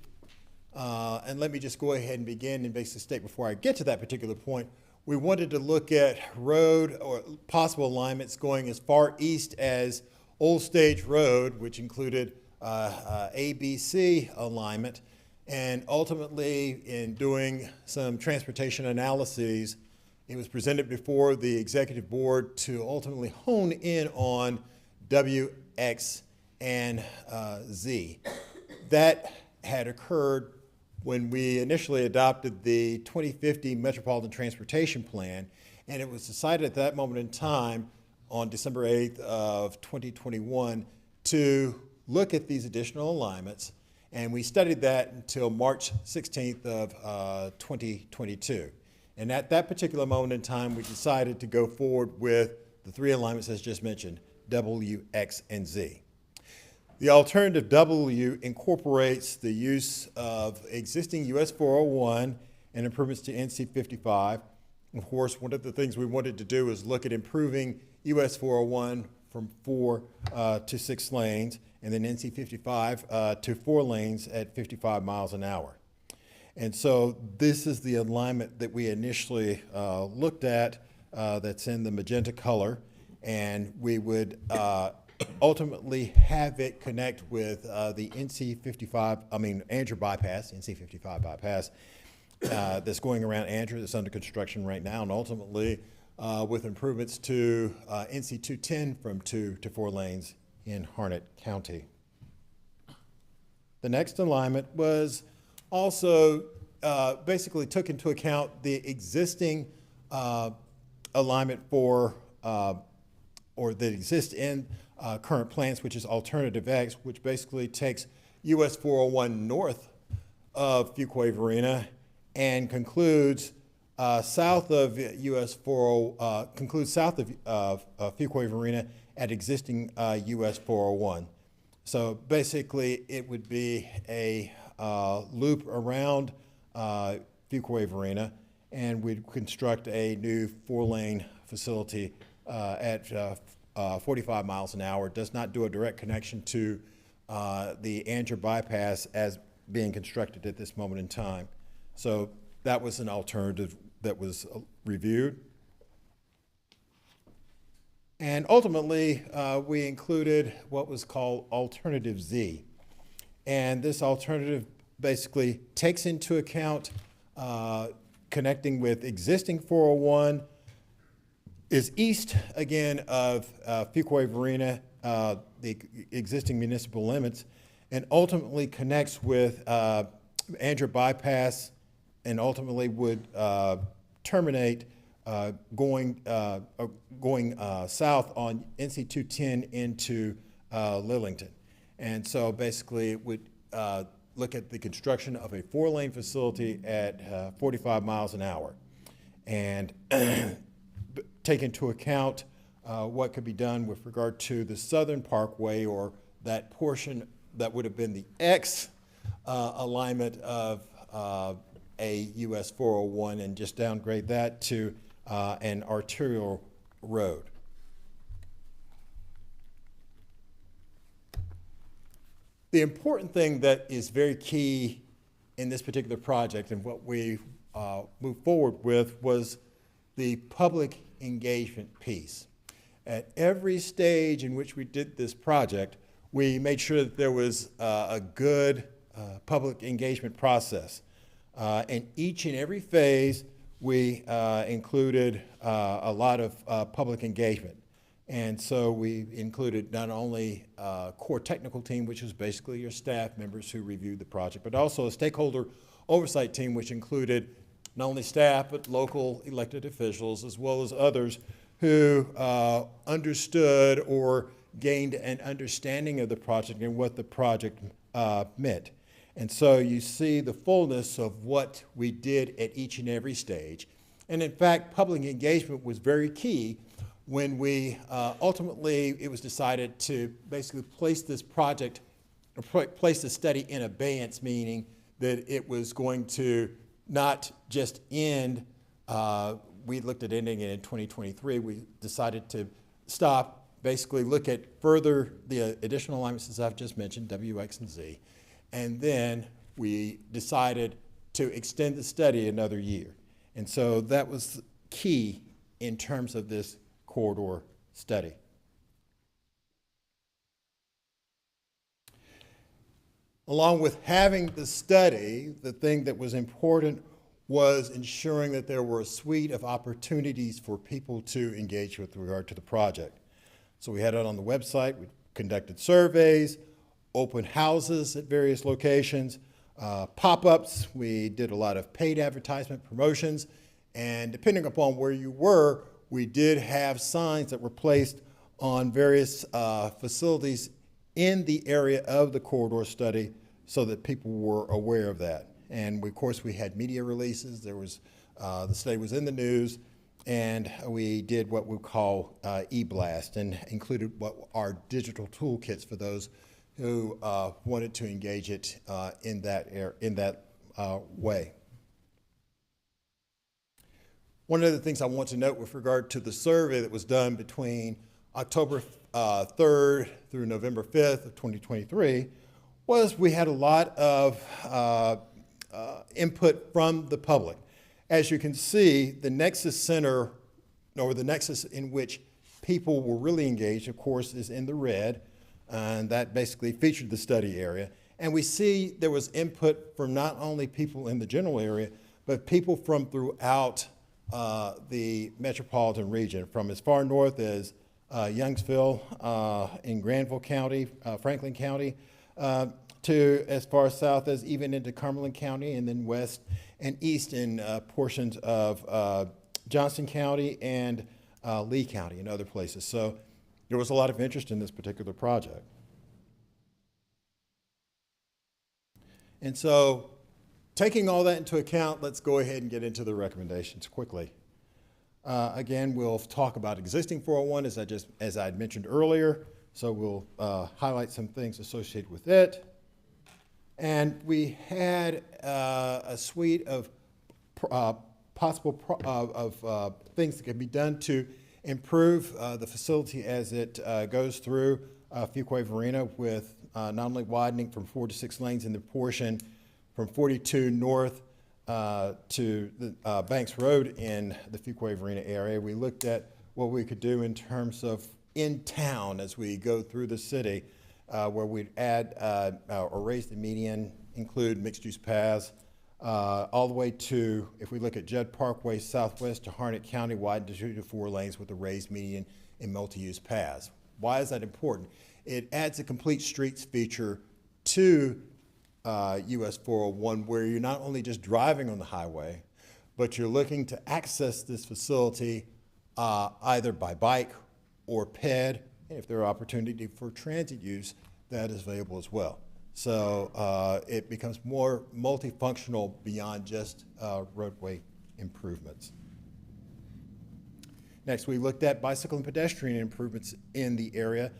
And let me just go ahead and begin and basically state before I get to that particular point, we wanted to look at road or possible alignments going as far east as Old Stage Road, which included ABC alignment. And ultimately, in doing some transportation analyses, it was presented before the executive board to ultimately hone in on W, X, and Z. That had occurred when we initially adopted the 2050 Metropolitan Transportation Plan, and it was decided at that moment in time on December 8th of 2021 to look at these additional alignments, and we studied that until March 16th of 2022. And at that particular moment in time, we decided to go forward with the 3 alignments as just mentioned, W, X, and Z. The alternative W incorporates the use of existing US 401 and improvements to NC 55. Of course, one of the things we wanted to do is look at improving US 401 from 4 to 6 lanes, and then NC 55 to 4 lanes at 55 miles an hour. And so this is the alignment that we initially looked at that's in the magenta color, and we would ultimately have it connect with the Andrew bypass, NC 55 bypass, that's going around Andrew, that's under construction right now, and ultimately with improvements to NC 210 from 2 to 4 lanes in Harnett County. The next alignment was also basically took into account the existing alignment for, or that exists in current plans, which is Alternative X, which basically takes US 401 north of Fuquay-Varina and concludes south of US 40, concludes south of Fuquay-Varina at existing US 401. So basically, it would be a loop around Fuquay-Varina, and we'd construct a new 4-lane facility at 45 miles an hour. It does not do a direct connection to the Andrew bypass as being constructed at this moment in time. So that was an alternative that was reviewed. And ultimately, we included what was called Alternative Z. And this alternative basically takes into account connecting with existing 401, is east again of Fuquay-Varina, the existing municipal limits, and ultimately connects with Andrew bypass, and ultimately would terminate going south on NC 210 into Lillington. And so basically it would look at the construction of a 4-lane facility at 45 miles an hour, and take into account what could be done with regard to the Southern Parkway, or that portion that would have been the X alignment of a US 401, and just downgrade that to an arterial road. The important thing that is very key in this particular project, and what we moved forward with, was the public engagement piece. At every stage in which we did this project, we made sure that there was a good public engagement process. In each and every phase, we included a lot of public engagement. And so we included not only a core technical team, which is basically your staff members who reviewed the project, but also a stakeholder oversight team, which included not only staff, but local elected officials, as well as others who understood or gained an understanding of the project and what the project meant. And so you see the fullness of what we did at each and every stage. And in fact, public engagement was very key when we ultimately, it was decided to basically place this project, or place the study in abeyance, meaning that it was going to not just end We looked at ending it in 2023. We decided to stop, basically look at further the additional alignments as I've just mentioned, W, X, and Z. And then we decided to extend the study another year. And so that was key in terms of this corridor study. Along with having the study, the thing that was important was ensuring that there were a suite of opportunities for people to engage with regard to the project. So we had it on the website, we conducted surveys, open houses at various locations, pop-ups, we did a lot of paid advertisement promotions, and depending upon where you were, we did have signs that were placed on various facilities in the area of the corridor study so that people were aware of that. And of course, we had media releases. There was, the study was in the news, and we did what we call e-blast, and included what our digital toolkits for those who wanted to engage it in that way. One of the things I want to note with regard to the survey that was done between October 3rd through November 5th of 2023 was we had a lot of input from the public. As you can see, the Nexus Center, or the nexus in which people were really engaged, of course, is in the red, and that basically featured the study area. And we see there was input from not only people in the general area, but people from throughout the metropolitan region, from as far north as Youngsville in Granville County, Franklin County, to as far south as even into Cumberland County, and then west and east in portions of Johnson County and Lee County and other places. So there was a lot of interest in this particular project. And so taking all that into account, let's go ahead and get into the recommendations quickly. Again, we'll talk about existing 401 as I had mentioned earlier. So we'll highlight some things associated with it. And we had a suite of possible things that can be done to improve the facility as it goes through Fuquay-Varina, with not only widening from 4 to 6 lanes in the portion from 42 north to the Banks Road in the Fuquay-Varina area. We looked at what we could do in terms of in town as we go through the city, where we'd add or raise the median, include mixed-use paths, all the way to, if we look at Judd Parkway southwest to Harnett County, wide to 2 to 4 lanes with a raised median and multi-use paths. Why is that important? It adds a complete streets feature to US 401, where you're not only just driving on the highway, but you're looking to access this facility either by bike or ped, and if there are opportunity for transit use, that is available as well. So it becomes more multifunctional beyond just roadway improvements. Next, we looked at bicycle and pedestrian improvements in the area,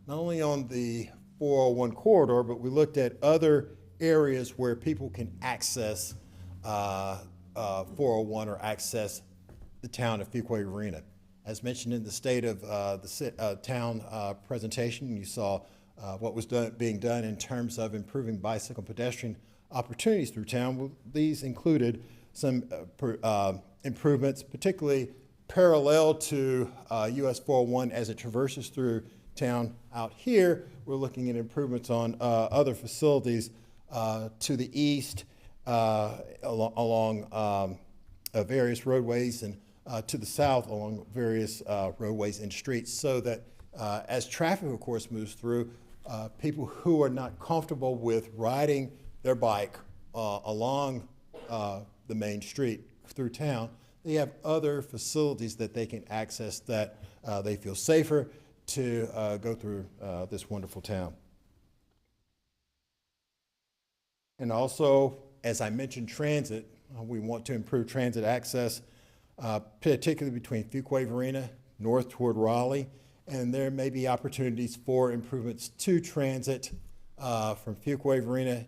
not only on the 401 corridor, but we looked at other areas where people can access 401 or access the town of Fuquay-Varina. As mentioned in the state of the town presentation, you saw what was being done in terms of improving bicycle and pedestrian opportunities through town. Well, these included some improvements, particularly parallel to US 401 as it traverses through town. Out here, we're looking at improvements on other facilities to the east along various roadways, and to the south along various roadways and streets, so that as traffic, of course, moves through, people who are not comfortable with riding their bike along the main street through town, they have other facilities that they can access that they feel safer to go through this wonderful town. And also, as I mentioned, transit, we want to improve transit access, particularly between Fuquay-Varina, north toward Raleigh, and there may be opportunities for improvements to transit from Fuquay-Varina,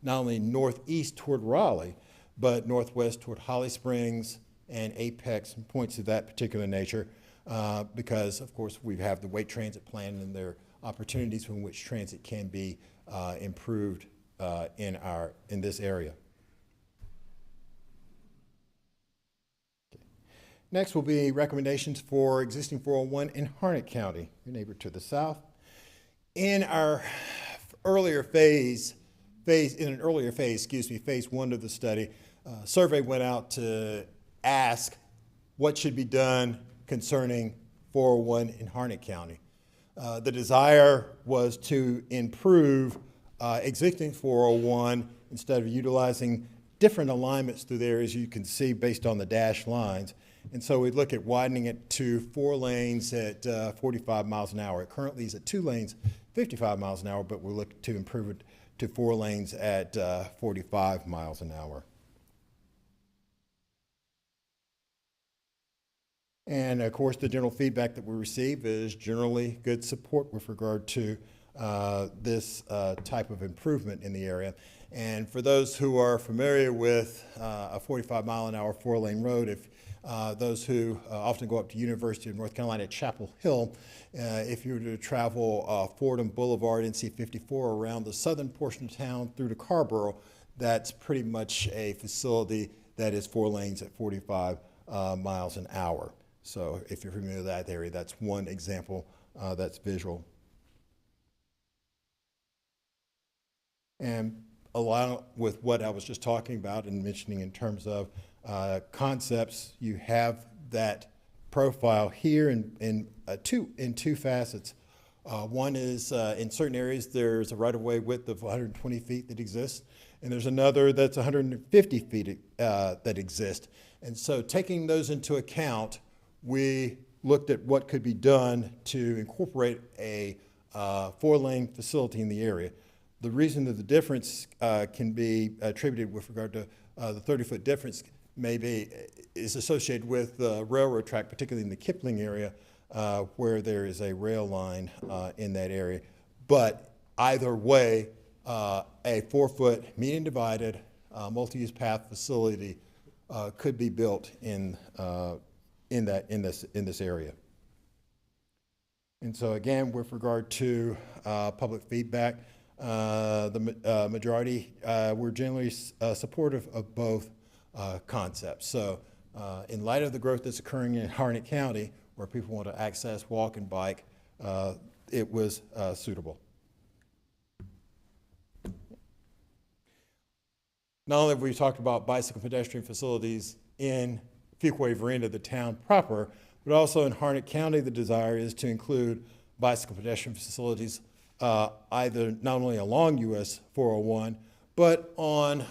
not only northeast toward Raleigh, but northwest toward Holly Springs and apex points of that particular nature, because of course we have the weight transit plan, and there are opportunities from which transit can be improved in this area. Next will be recommendations for existing 401 in Harnett County, your neighbor to the south. In our earlier phase, phase one of the study, survey went out to ask what should be done concerning 401 in Harnett County. The desire was to improve existing 401 instead of utilizing different alignments through there, as you can see based on the dashed lines. And so we look at widening it to 4 lanes at 45 miles an hour. It currently is at 2 lanes, 55 miles an hour, but we're looking to improve it to 4 lanes at 45 miles an hour. And of course, the general feedback that we receive is generally good support with regard to this type of improvement in the area. And for those who are familiar with a 45 mile an hour 4-lane road, if those who often go up to University of North Carolina at Chapel Hill, if you were to travel Fordham Boulevard, NC 54 around the southern portion of town through to Carborough, that's pretty much a facility that is 4 lanes at 45 miles an hour. So if you're familiar with that area, that's one example that's visual. And along with what I was just talking about and mentioning in terms of concepts, you have that profile here in two facets. One is in certain areas there's a right-of-way width of 120 feet that exists, and there's another that's 150 feet that exists. And so taking those into account, we looked at what could be done to incorporate a 4-lane facility in the area. The reason that the difference can be attributed with regard to the 30-foot difference is associated with the railroad track, particularly in the Kipling area, where there is a rail line in that area. But either way, a 4-foot median divided multi-use path facility could be built in this area. And so again, with regard to public feedback, the majority were generally supportive of both concepts. So in light of the growth that's occurring in Harnett County, where people want to access, walk, and bike, it was suitable. Not only have we talked about bicycle pedestrian facilities in Fuquay-Varina, the town proper, but also in Harnett County, the desire is to include bicycle pedestrian facilities either not only along US 401, but on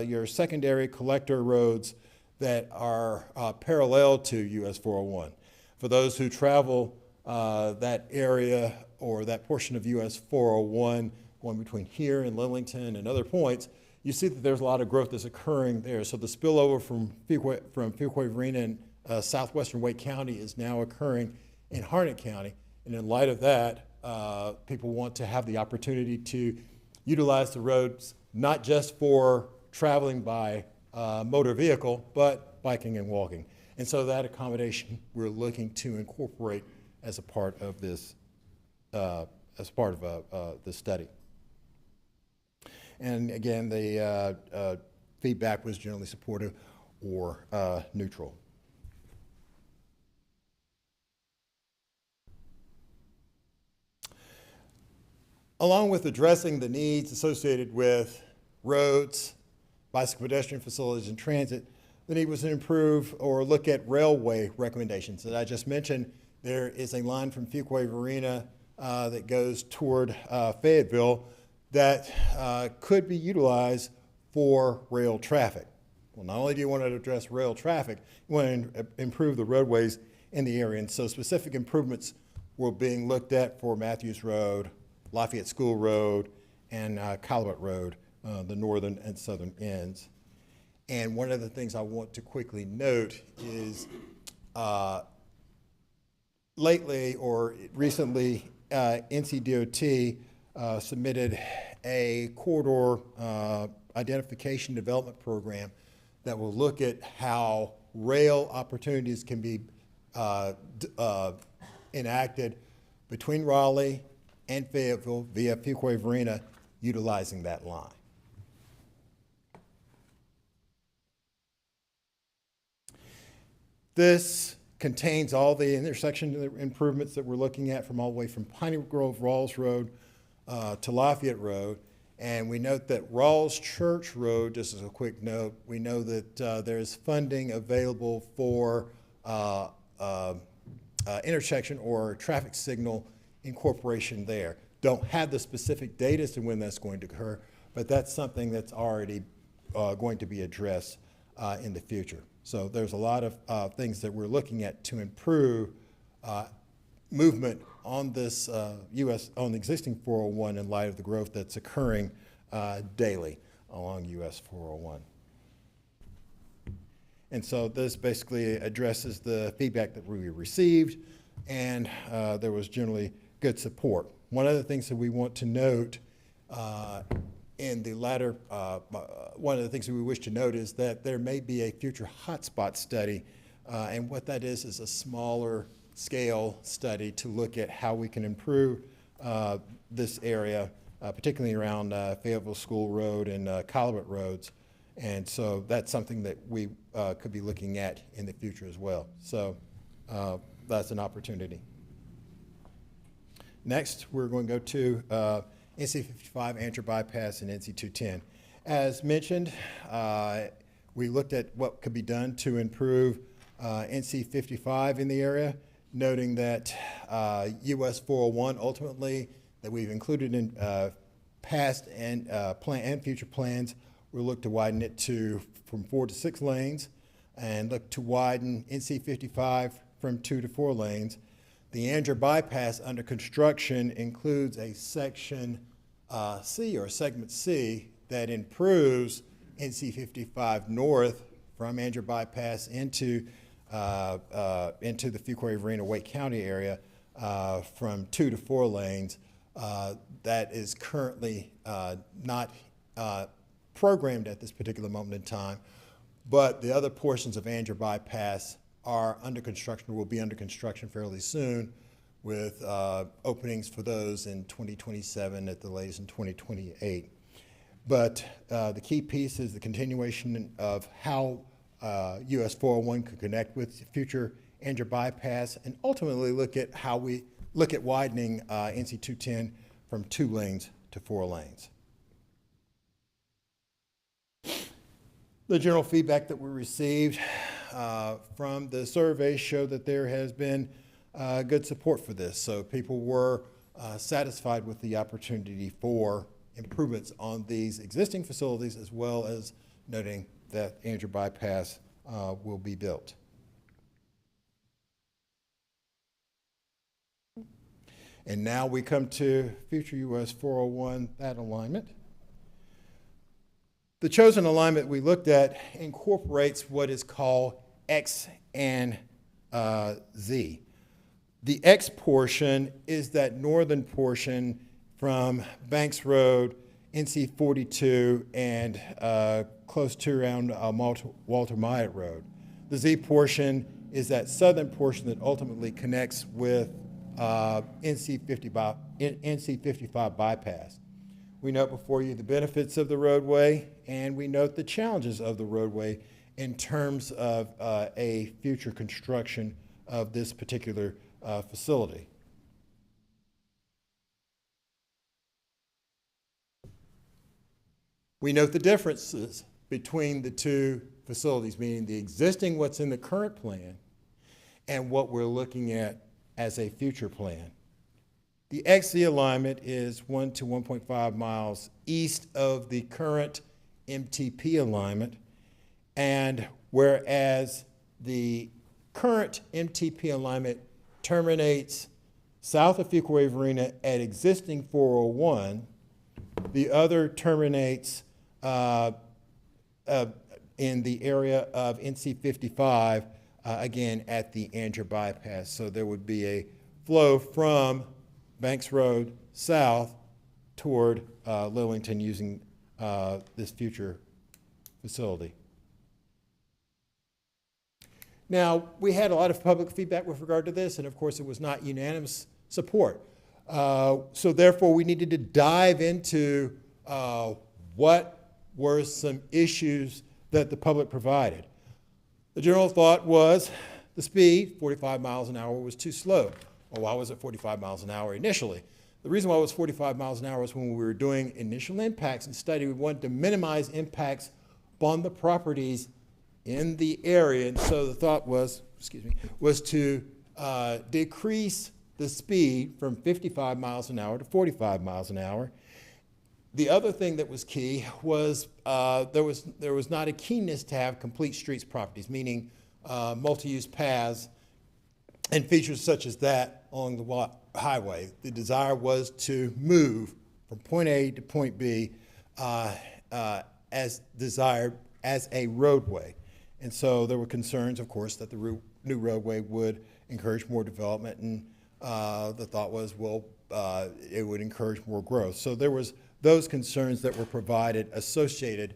your secondary collector roads that are parallel to US 401. For those who travel that area or that portion of US 401, going between here and Lillington and other points, you see that there's a lot of growth that's occurring there. So the spillover from Fuquay-Varina and southwestern Wake County is now occurring in Harnett County. And in light of that, people want to have the opportunity to utilize the roads, not just for traveling by motor vehicle, but biking and walking. And so that accommodation we're looking to incorporate as a part of this, the study. And again, the feedback was generally supportive or neutral. Along with addressing the needs associated with roads, bicycle pedestrian facilities, and transit, the need was to improve or look at railway recommendations. As I just mentioned, there is a line from Fuquay-Varina that goes toward Fayetteville that could be utilized for rail traffic. Well, not only do you want to address rail traffic, you want to improve the roadways in the area. And so specific improvements were being looked at for Matthews Road, Lafayette School Road, and Calumet Road, the northern and southern ends. And one of the things I want to quickly note is lately or recently, NCDOT submitted a corridor identification development program that will look at how rail opportunities can be enacted between Raleigh and Fayetteville via Fuquay-Varina, utilizing that line. This contains all the intersection improvements that we're looking at from all the way from Piney Grove Rawls Road to Lafayette Road. And we note that Rawls Church Road, just as a quick note, we know that there's funding available for intersection or traffic signal incorporation there. Don't have the specific date as to when that's going to occur, but that's something that's already going to be addressed in the future. So there's a lot of things that we're looking at to improve movement on this on the existing 401 in light of the growth that's occurring daily along US 401. And so this basically addresses the feedback that we received, and there was generally good support. One of the things that we want to note in the latter, one of the things that we wish to note is that there may be a future hotspot study, and what that is a smaller scale study to look at how we can improve this area, particularly around Fayetteville School Road and Collibutt Roads. And so that's something that we could be looking at in the future as well. So that's an opportunity. Next, we're going to go to NC 55, Andrew Bypass, and NC 210. As mentioned, we looked at what could be done to improve NC 55 in the area, noting that US 401 ultimately that we've included in past and future plans, we'll look to widen it from 4 to 6 lanes, and look to widen NC 55 from 2 to 4 lanes. The Andrew Bypass under construction includes a section C, or segment C, that improves NC 55 north from Andrew Bypass into the Fuquay-Varina Wake County area from 2 to 4 lanes. That is currently not programmed at this particular moment in time, but the other portions of Andrew Bypass are under construction, or will be under construction fairly soon, with openings for those in 2027 at the latest in 2028. But the key piece is the continuation of how US 401 could connect with future Andrew Bypass, and ultimately look at how we look at widening NC 210 from 2 lanes to 4 lanes. The general feedback that we received from the survey showed that there has been good support for this. So people were satisfied with the opportunity for improvements on these existing facilities, as well as noting that Andrew Bypass will be built. And now we come to future US 401, that alignment. The chosen alignment we looked at incorporates what is called X and Z. The X portion is that northern portion from Banks Road, NC 42, and close to around Walter Myatt Road. The Z portion is that southern portion that ultimately connects with NC 55 bypass. We note before you the benefits of the roadway, and we note the challenges of the roadway in terms of a future construction of this particular facility. We note the differences between the two facilities, meaning the existing, what's in the current plan, and what we're looking at as a future plan. The XZ alignment is 1 to 1.5 miles east of the current MTP alignment, and whereas the current MTP alignment terminates south of Fuquay-Varina at existing 401, the other terminates in the area of NC 55, again at the Andrew Bypass. So there would be a flow from Banks Road south toward Lillington using this future facility. Now, we had a lot of public feedback with regard to this, and of course, it was not unanimous support. So therefore, we needed to dive into what were some issues that the public provided. The general thought was the speed, 45 miles an hour, was too slow. Well, why was it 45 miles an hour initially? The reason why it was 45 miles an hour was when we were doing initial impacts and study, we wanted to minimize impacts on the properties in the area. And so the thought was, was to decrease the speed from 55 miles an hour to 45 miles an hour. The other thing that was key was there was not a keenness to have complete streets properties, meaning multi-use paths and features such as that along the highway. The desire was to move from point A to point B as desired as a roadway. And so there were concerns, of course, that the new roadway would encourage more development, and the thought was, well, it would encourage more growth. So there was those concerns that were provided associated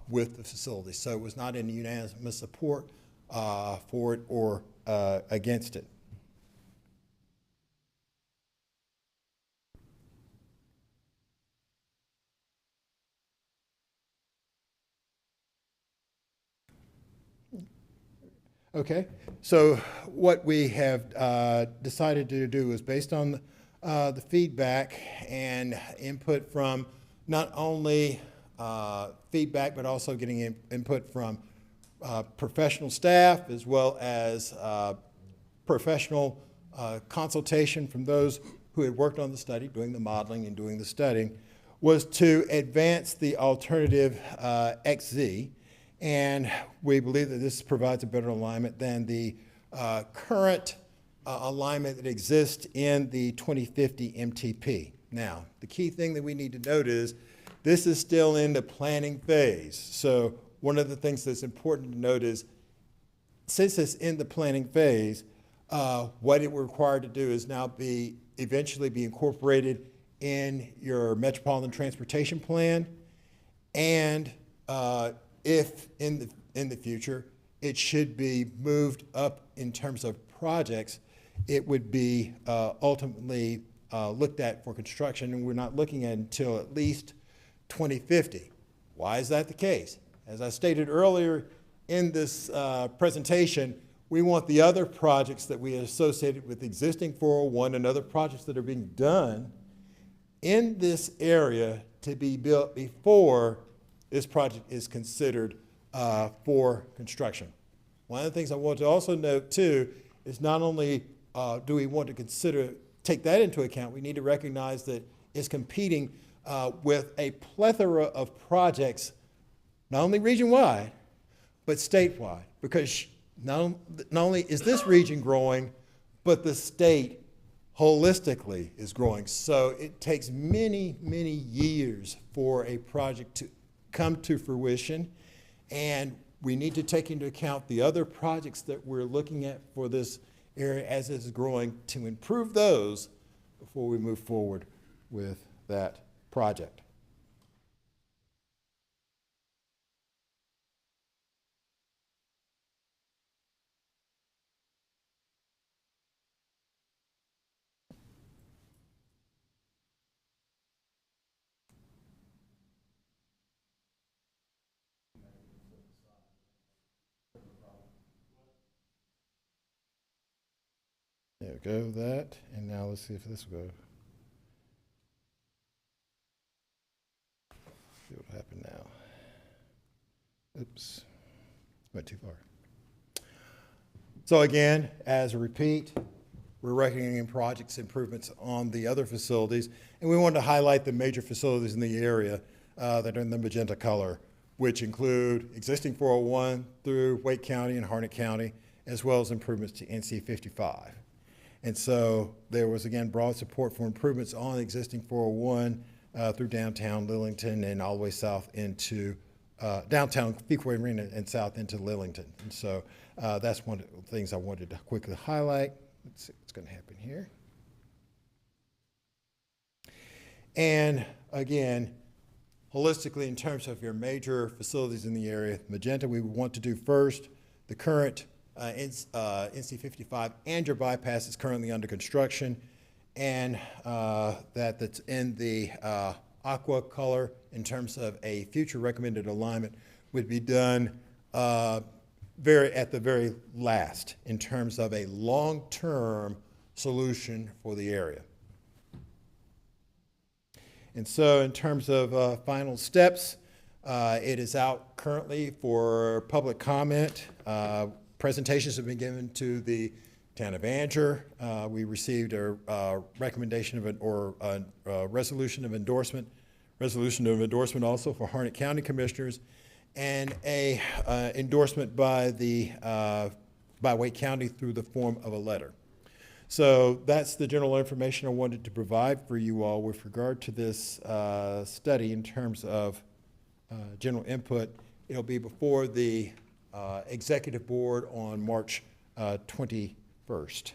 with the facility. So it was not any unanimous support for it or against it. Okay, so what we have decided to do is based on the feedback and input from not only feedback, but also getting input from professional staff as well as professional consultation from those who had worked on the study, doing the modeling and doing the studying, was to advance the alternative XZ. And we believe that this provides a better alignment than the current alignment that exists in the 2050 MTP. Now, the key thing that we need to note is this is still in the planning phase. So one of the things that's important to note is since it's in the planning phase, what it will require to do is now eventually be incorporated in your Metropolitan Transportation Plan, and if in the future it should be moved up in terms of projects, it would be ultimately looked at for construction, and we're not looking at until at least 2050. Why is that the case? As I stated earlier in this presentation, we want the other projects that we associated with existing 401 and other projects that are being done in this area to be built before this project is considered for construction. One of the things I want to also note too is not only do we want to take that into account, we need to recognize that it's competing with a plethora of projects, not only region-wide, but statewide, because not only is this region growing, but the state holistically is growing. So it takes many, many years for a project to come to fruition, and we need to take into account the other projects that we're looking at for this area as it's growing to improve those before we move forward with that project. There we go, that, and now let's see if this will go. See what happened now. Oops, went too far. So again, as a repeat, we're recognizing projects improvements on the other facilities, and we wanted to highlight the major facilities in the area that are in the magenta color, which include existing 401 through Wake County and Harnett County, as well as improvements to NC 55. And so there was, again, broad support for improvements on existing 401 through downtown Lillington and all the way south into downtown Fuquay Varina and south into Lillington. And so that's one of the things I wanted to quickly highlight. Let's see what's going to happen here. And again, holistically, in terms of your major facilities in the area, magenta, we want to do first the current NC 55 Andrew bypass is currently under construction, and that's in the aqua color in terms of a future recommended alignment would be done at the very last in terms of a long-term solution for the area. And so in terms of final steps, it is out currently for public comment. Presentations have been given to the Town of Angier. We received a recommendation of a resolution of endorsement also for Harnett County Commissioners, and a endorsement by Wake County through the form of a letter. So that's the general information I wanted to provide for you all with regard to this study in terms of general input. It'll be before the Executive Board on March 21st.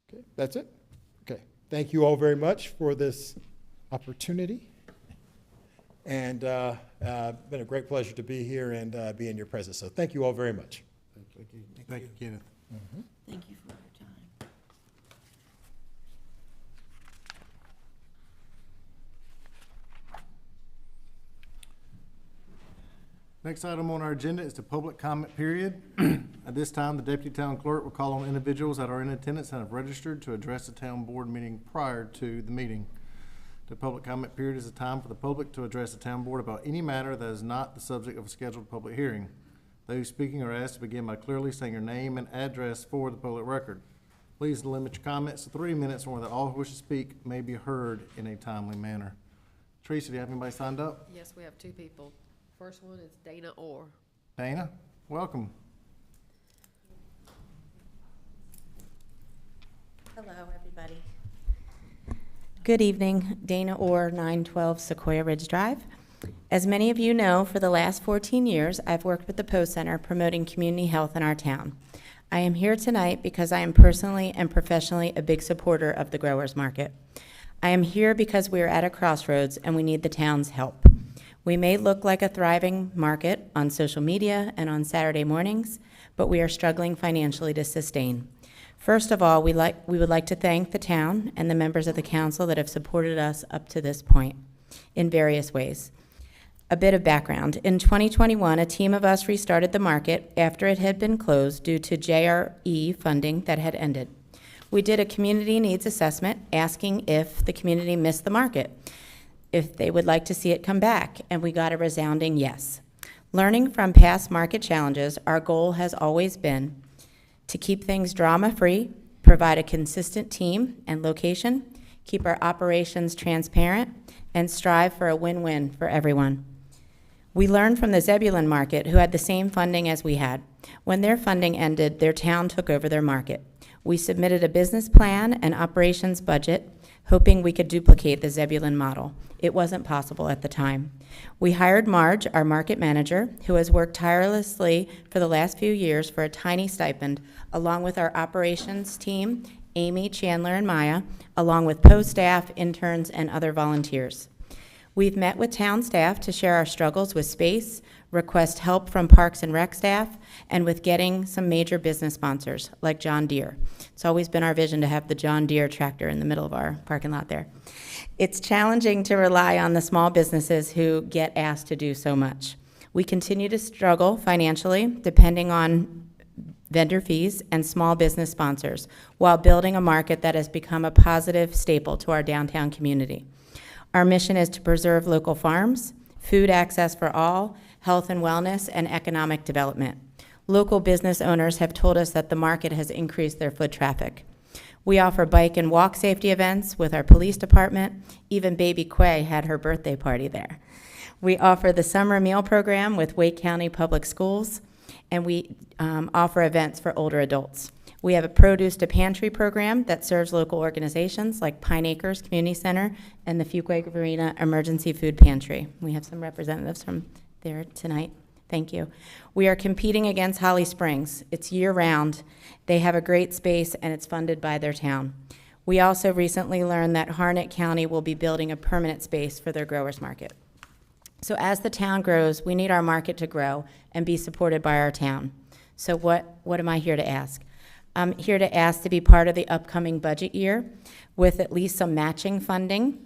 Okay, that's it. Okay, thank you all very much for this opportunity. And been a great pleasure to be here and be in your presence. So thank you all very much. Thank you. Thank you, Kenneth. Mm-hmm. Thank you for your time. Next item on our agenda is the public comment period. At this time, the deputy town clerk will call on individuals that are in attendance and have registered to address the town board meeting prior to the meeting. The public comment period is a time for the public to address the town board about any matter that is not the subject of a scheduled public hearing. Those speaking are asked to begin by clearly saying your name and address for the public record. Please limit your comments to 3 minutes or that all who wish to speak may be heard in a timely manner. Teresa, do you have anybody signed up? Yes, we have two people. First one is Dana Orr. Dana, welcome. Hello, everybody. Good evening. Dana Orr, 912 Sequoia Ridge Drive. As many of you know, for the last 14 years, I've worked with the Post Center promoting community health in our town. I am here tonight because I am personally and professionally a big supporter of the growers market. I am here because we are at a crossroads and we need the town's help. We may look like a thriving market on social media and on Saturday mornings, but we are struggling financially to sustain. First of all, we would like to thank the town and the members of the council that have supported us up to this point in various ways. A bit of background. In 2021, a team of us restarted the market after it had been closed due to JRE funding that had ended. We did a community needs assessment asking if the community missed the market, if they would like to see it come back, and we got a resounding yes. Learning from past market challenges, our goal has always been to keep things drama-free, provide a consistent team and location, keep our operations transparent, and strive for a win-win for everyone. We learned from the Zebulon market, who had the same funding as we had. When their funding ended, their town took over their market. We submitted a business plan and operations budget, hoping we could duplicate the Zebulon model. It wasn't possible at the time. We hired Marge, our market manager, who has worked tirelessly for the last few years for a tiny stipend, along with our operations team, Amy, Chandler, and Maya, along with post staff, interns, and other volunteers. We've met with town staff to share our struggles with space, request help from Parks and Rec staff, and with getting some major business sponsors, like John Deere. It's always been our vision to have the John Deere tractor in the middle of our parking lot there. It's challenging to rely on the small businesses who get asked to do so much. We continue to struggle financially, depending on vendor fees and small business sponsors, while building a market that has become a positive staple to our downtown community. Our mission is to preserve local farms, food access for all, health and wellness, and economic development. Local business owners have told us that the market has increased their foot traffic. We offer bike and walk safety events with our police department. Even Baby Quay had her birthday party there. We offer the summer meal program with Wake County Public Schools, and we offer events for older adults. We have a produce to pantry program that serves local organizations like Pine Acres Community Center and the Fuquay-Varina Emergency Food Pantry. We have some representatives from there tonight. Thank you. We are competing against Holly Springs. It's year-round. They have a great space, and it's funded by their town. We also recently learned that Harnett County will be building a permanent space for their growers market. So as the town grows, we need our market to grow and be supported by our town. So what am I here to ask? I'm here to ask to be part of the upcoming budget year with at least some matching funding.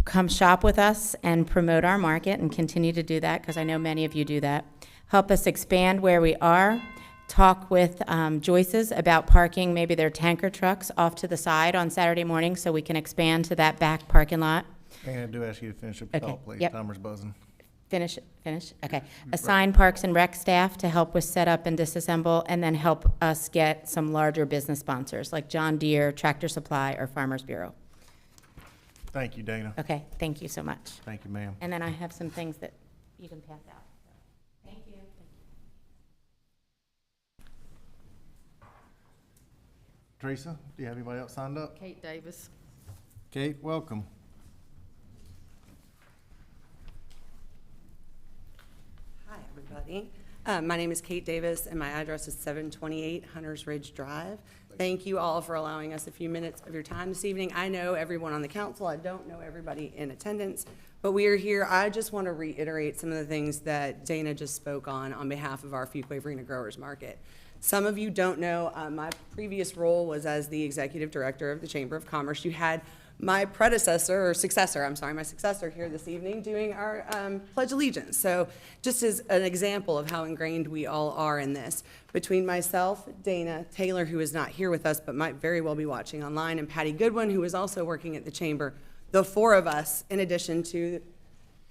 Come shop with us and promote our market and continue to do that, because I know many of you do that. Help us expand where we are. Talk with Joyce's about parking maybe their tanker trucks off to the side on Saturday morning so we can expand to that back parking lot. And I do ask you to finish up Okay, the thought, please. yep. Timer's buzzing. Finish, okay. Assign Parks and Rec staff to help with setup and disassemble, and then help us get some larger business sponsors like John Deere, Tractor Supply, or Farmers Bureau. Thank you, Dana. Okay, thank you so much. Thank you, ma'am. And then I have some things that you can pass out. Thank you. Teresa, do you have anybody else signed up? Kate Davis. Kate, welcome. Hi, everybody. My name is Kate Davis, and my address is 728 Hunters Ridge Drive. Thank you all for allowing us a few minutes of your time this evening. I know everyone on the council. I don't know everybody in attendance, but we are here. I just want to reiterate some of the things that Dana just spoke on behalf of our Fuquay-Varina Growers Market. Some of you don't know, my previous role was as the executive director of the Chamber of Commerce. You had my successor here this evening doing our Pledge of Allegiance. So just as an example of how ingrained we all are in this, between myself, Dana, Taylor, who is not here with us but might very well be watching online, and Patty Goodwin, who is also working at the Chamber, the four of us, in addition to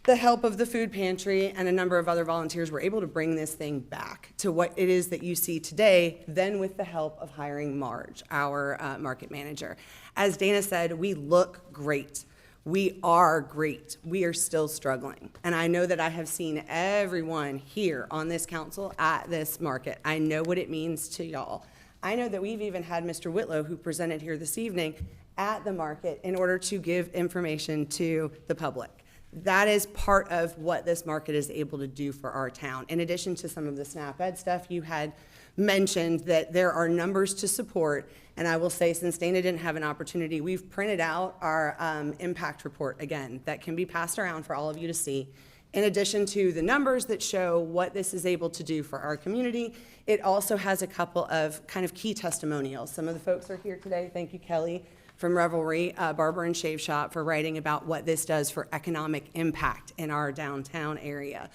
the help of the food pantry and a number of other volunteers, were able to bring this thing back to what it is that you see today, then with the help of hiring Marge, our market manager. As Dana said, we look great. We are great. We are still struggling. And I know that I have seen everyone here on this council at this market. I know what it means to y'all. I know that we've even had Mr. Whitlow, who presented here this evening, at the market in order to give information to the public. That is part of what this market is able to do for our town. In addition to some of the SNAP Ed stuff, you had mentioned that there are numbers to support. And I will say, since Dana didn't have an opportunity, we've printed out our impact report again that can be passed around for all of you to see. In addition to the numbers that show what this is able to do for our community, it also has a couple of kind of key testimonials. Some of the folks are here today. Thank you, Kelly, from Revelry, Barber and Shave Shop, for writing about what this does for economic impact in our downtown area.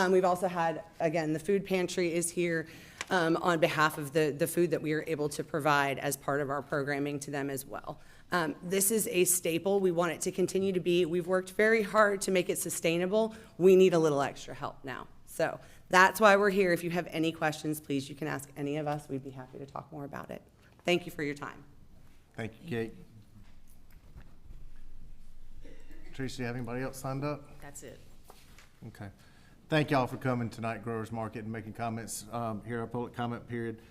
We've also had, again, the food pantry is here on behalf of the food that we are able to provide as part of our programming to them as well. This is a staple. We want it to continue to be. We've worked very hard to make it sustainable. We need a little extra help now. So that's why we're here. If you have any questions, please, you can ask any of us. We'd be happy to talk more about it. Thank you for your time. Thank you, Kate. Teresa, do you have anybody else signed up? That's it. Okay. Thank y'all for coming tonight, Growers Market, and making comments here at our public comment period.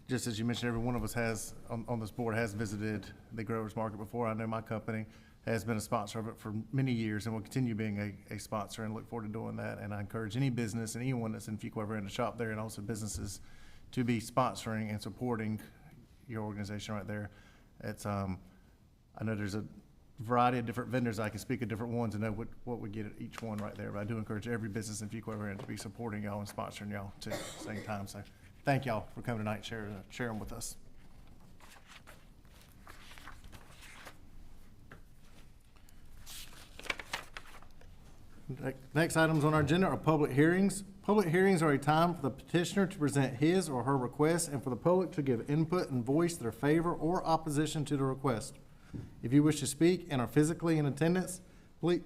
Just as you mentioned, every one of us has, on this board, has visited the Growers Market before. I know my company has been a sponsor of it for many years and will continue being a sponsor, and look forward to doing that. And I encourage any business and anyone that's in Fuquay-Varina to shop there, and also businesses to be sponsoring and supporting your organization right there. It's, I know there's a variety of different vendors. I can speak of different ones and know what we get at each one right there. But I do encourage every business in Fuquay-Varina to be supporting y'all and sponsoring y'all too at the same time. So thank y'all for coming tonight and share them with us. Next items on our agenda are public hearings. Public hearings are a time for the petitioner to present his or her request and for the public to give input and voice their favor or opposition to the request. If you wish to speak and are physically in attendance, please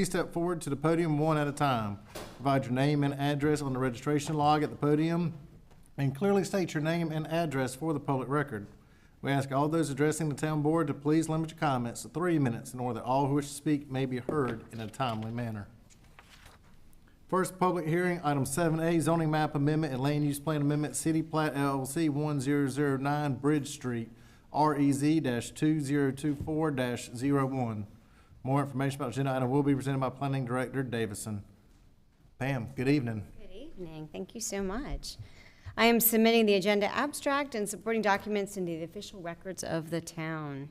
step forward to the podium one at a time. Provide your name and address on the registration log at the podium, and clearly state your name and address for the public record. We ask all those addressing the town board to please limit your comments to 3 minutes in order that all who wish to speak may be heard in a timely manner. First public hearing, item 7A, zoning map amendment and land use plan amendment, City Plat LLC 1009 Bridge Street, REZ-2024-01. More information about the agenda item will be presented by Planning Director Davison. Pam, good evening. Good evening. Thank you so much. I am submitting the agenda abstract and supporting documents into the official records of the town.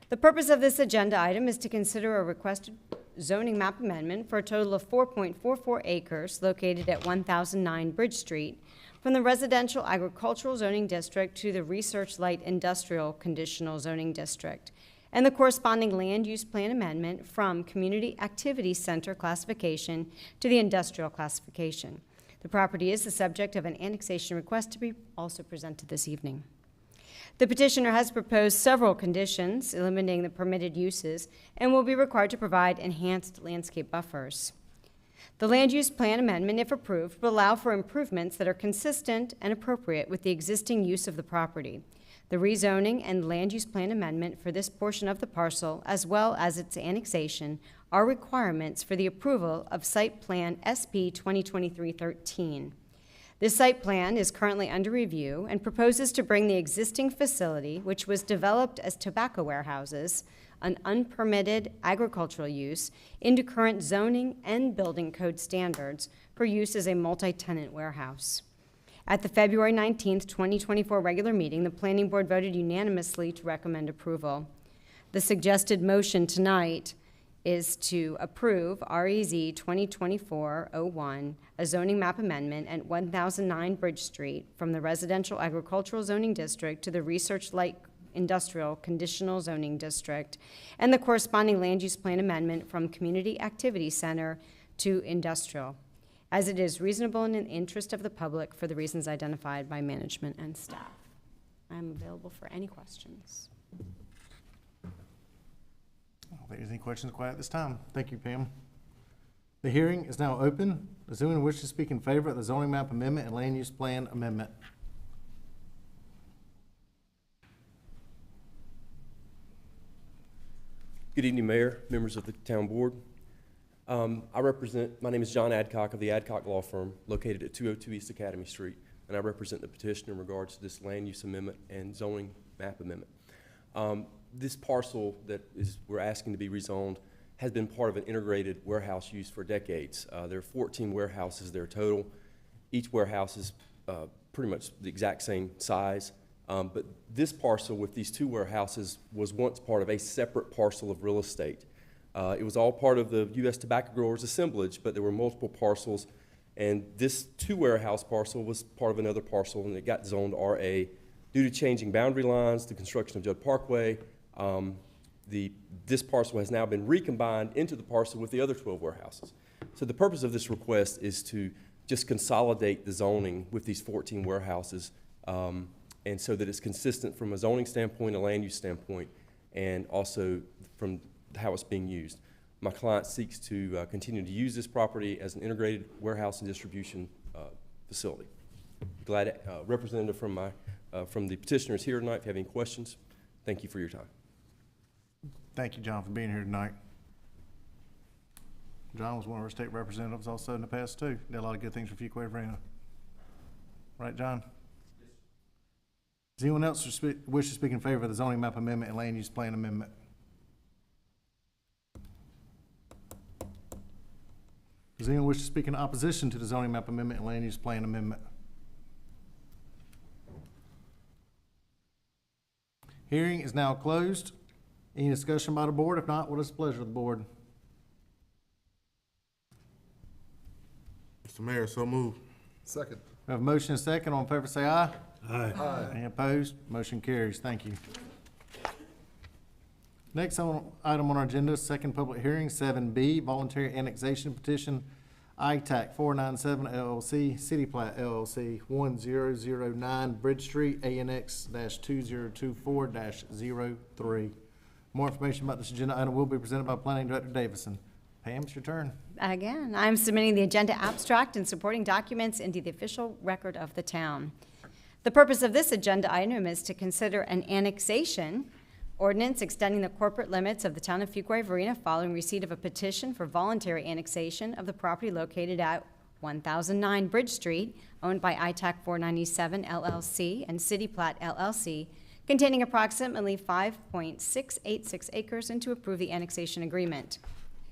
The purpose of this agenda item is to consider a requested zoning map amendment for a total of 4.44 acres located at 1009 Bridge Street from the residential agricultural zoning district to the research light industrial conditional zoning district, and the corresponding land use plan amendment from community activity center classification to the industrial classification. The property is the subject of an annexation request to be also presented this evening. The petitioner has proposed several conditions eliminating the permitted uses and will be required to provide enhanced landscape buffers. The land use plan amendment, if approved, will allow for improvements that are consistent and appropriate with the existing use of the property. The rezoning and land use plan amendment for this portion of the parcel, as well as its annexation, are requirements for the approval of Site Plan SP 2023-13. This site plan is currently under review and proposes to bring the existing facility, which was developed as tobacco warehouses, an unpermitted agricultural use, into current zoning and building code standards for use as a multi-tenant warehouse. At the February 19, 2024 regular meeting, the Planning Board voted unanimously to recommend approval. The suggested motion tonight is to approve REZ 2024-01, a zoning map amendment at 1009 Bridge Street from the residential agricultural zoning district to the research light industrial conditional zoning district, and the corresponding land use plan amendment from community activity center to industrial, as it is reasonable and in the interest of the public for the reasons identified by management and staff. I am available for any questions. I don't think there's any questions quite at this time. Thank you, Pam. The hearing is now open. Does anyone wish to speak in favor of the zoning map amendment and land use plan amendment? Good evening, Mayor, members of the Town Board. My name is John Adcock of the Adcock Law Firm located at 202 East Academy Street, and I represent the petition in regards to this land use amendment and zoning map amendment. This parcel that we're asking to be rezoned has been part of an integrated warehouse use for decades. There are 14 warehouses there total. Each warehouse is pretty much the exact same size, but this parcel with these two warehouses was once part of a separate parcel of real estate. It was all part of the U.S. Tobacco Growers assemblage, but there were multiple parcels, and this two warehouse parcel was part of another parcel, and it got zoned RA. Due to changing boundary lines, the construction of Judd Parkway, this parcel has now been recombined into the parcel with the other 12 warehouses. So the purpose of this request is to just consolidate the zoning with these 14 warehouses, and so that it's consistent from a zoning standpoint, a land use standpoint, and also from how it's being used. My client seeks to continue to use this property as an integrated warehouse and distribution facility. Glad representative from the petitioner is here tonight. If you have any questions, thank you for your time. Thank you, John, for being here tonight. John was one of our state representatives also in the past, too. Did a lot of good things for Fuquay-Varina. Right, John? Yes. Does anyone else wish to speak in favor of the zoning map amendment and land use plan amendment? Does anyone wish to speak in opposition to the zoning map amendment and land use plan amendment? Hearing is now closed. Any discussion by the board? If not, what is the pleasure of the board? Mr. Mayor, so moved. Second. We have a motion and a second. All in favor say aye. Aye. Aye. Any opposed? Motion carries. Thank you. Next item on our agenda is second public hearing, 7B, voluntary annexation petition, ITAC 497 LLC, City Plat LLC, 1009 Bridge Street, ANX-2024-03. More information about this agenda item will be presented by Planning Director Davison. Pam, it's your turn. Again, I'm submitting the agenda abstract and supporting documents into the official record of the town. The purpose of this agenda item is to consider an annexation ordinance extending the corporate limits of the town of Fuquay-Varina following receipt of a petition for voluntary annexation of the property located at 1009 Bridge Street, owned by ITAC 497 LLC and City Plat LLC, containing approximately 5.686 acres, and to approve the annexation agreement.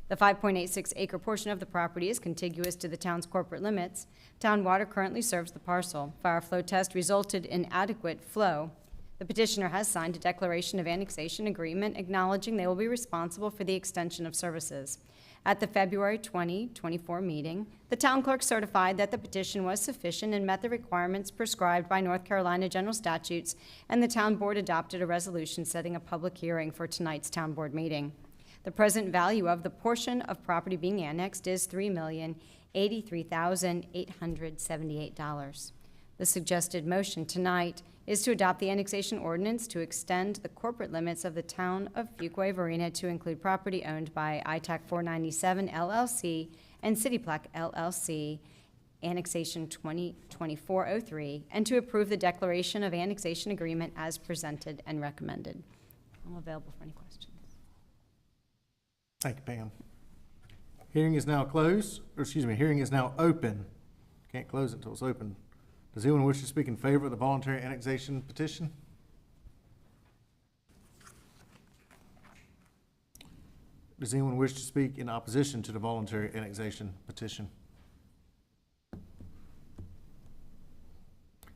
The 5.86 acre portion of the property is contiguous to the town's corporate limits. Town water currently serves the parcel. Fire flow test resulted in adequate flow. The petitioner has signed a declaration of annexation agreement acknowledging they will be responsible for the extension of services. At the February 2024 meeting, the town clerk certified that the petition was sufficient and met the requirements prescribed by North Carolina general statutes, and the town board adopted a resolution setting a public hearing for tonight's town board meeting. The present value of the portion of property being annexed is $3,083,878. The suggested motion tonight is to adopt the annexation ordinance to extend the corporate limits of the town of Fuquay-Varina to include property owned by ITAC 497 LLC and CityPlac LLC, annexation 2024-03, and to approve the declaration of annexation agreement as presented and recommended. I'm available for any questions. Thank you, Pam. Hearing is now closed, or excuse me, hearing is now open. Can't close it until it's open. Does anyone wish to speak in favor of the voluntary annexation petition? Does anyone wish to speak in opposition to the voluntary annexation petition?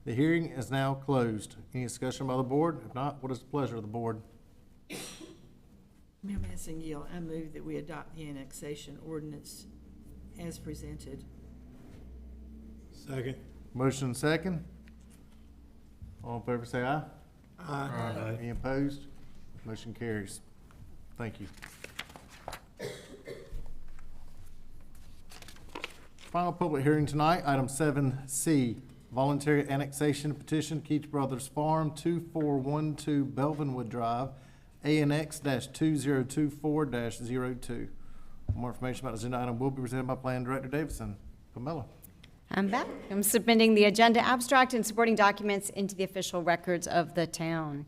The hearing is now closed. Any discussion by the board? If not, what is the pleasure of the board? Mayor Massingill, I move that we adopt the annexation ordinance as presented. Second. Motion second. All in favor say aye. Aye. Any opposed? Motion carries. Thank you. Final public hearing tonight, item 7C, voluntary annexation petition, Keach Brothers Farm, 2412 Belvinwood Drive, ANX-2024-02. More information about the agenda item will be presented by Plan Director Davidson. Pamela. I'm back. I'm submitting the agenda abstract and supporting documents into the official records of the town.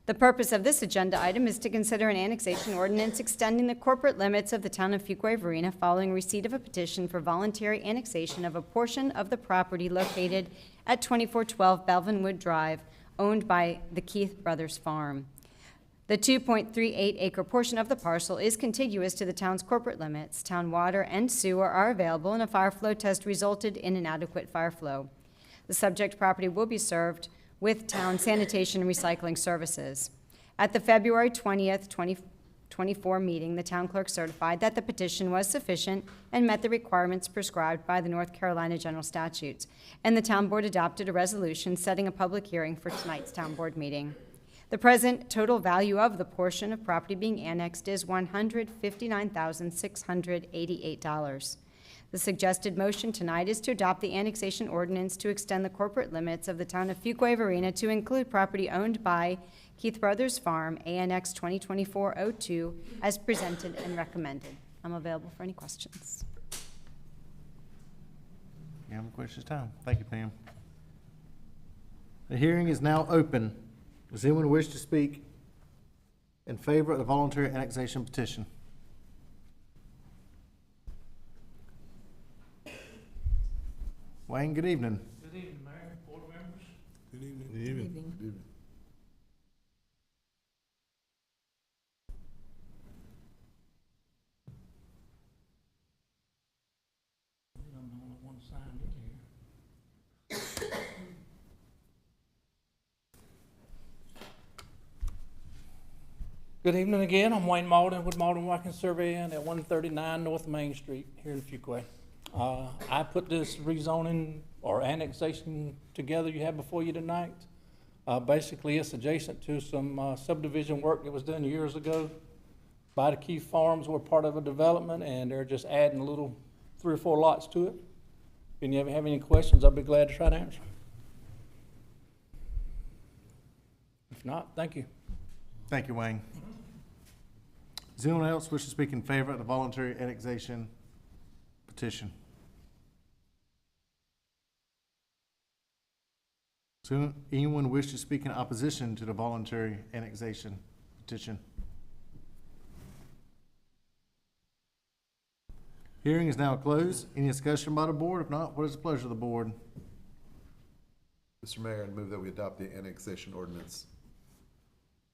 The purpose of this agenda item is to consider an annexation ordinance extending the corporate limits of the town of Fuquay-Varina following receipt of a petition for voluntary annexation of a portion of the property located at 2412 Belvinwood Drive, owned by the Keith Brothers Farm. The 2.38 acre portion of the parcel is contiguous to the town's corporate limits. Town water and sewer are available, and a fire flow test resulted in inadequate fire flow. The subject property will be served with town sanitation and recycling services. At the February 20th, 2024 meeting, the town clerk certified that the petition was sufficient and met the requirements prescribed by the North Carolina general statutes, and the town board adopted a resolution setting a public hearing for tonight's town board meeting. The present total value of the portion of property being annexed is $159,688. The suggested motion tonight is to adopt the annexation ordinance to extend the corporate limits of the town of Fuquay-Varina to include property owned by Keith Brothers Farm, ANX 2024-02, as presented and recommended. I'm available for any questions. You have any questions, Tom? Thank you, Pam. The hearing is now open. Does anyone wish to speak in favor of the voluntary annexation petition? Wayne, good evening. Good evening, Mayor, board members. Good evening. Good evening. Good evening. I'm the only one signed in here. Good evening again. I'm Wayne Malden with Malden Watkins Surveying at 139 North Main Street here in Fuquay. I put this rezoning or annexation together you have before you tonight. Basically, it's adjacent to some subdivision work that was done years ago by the Keith Farms. We're part of a development, and they're just adding a little 3 or 4 lots to it. If you ever have any questions, I'll be glad to try to answer. If not, thank you. Thank you, Wayne. Does anyone else wish to speak in favor of the voluntary annexation petition? Does anyone wish to speak in opposition to the voluntary annexation petition? Hearing is now closed. Any discussion by the board? If not, what is the pleasure of the board? Mr. Mayor, I move that we adopt the annexation ordinance.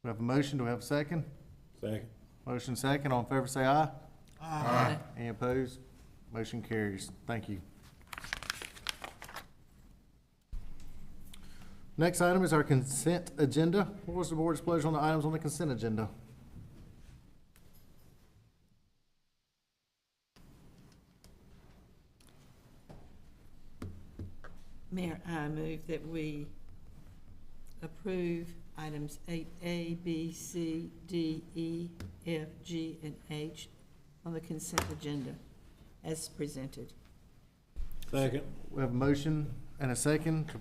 We have a motion. Do we have a second? Second. Motion second. All in favor say aye. Aye. Any opposed? Motion carries. Thank you. Next item is our consent agenda. What was the board's pleasure on the items on the consent agenda? Mayor, I move that we approve items 8A, B, C, D, E, F, G, and H on the consent agenda as presented. Second. We have a motion and a second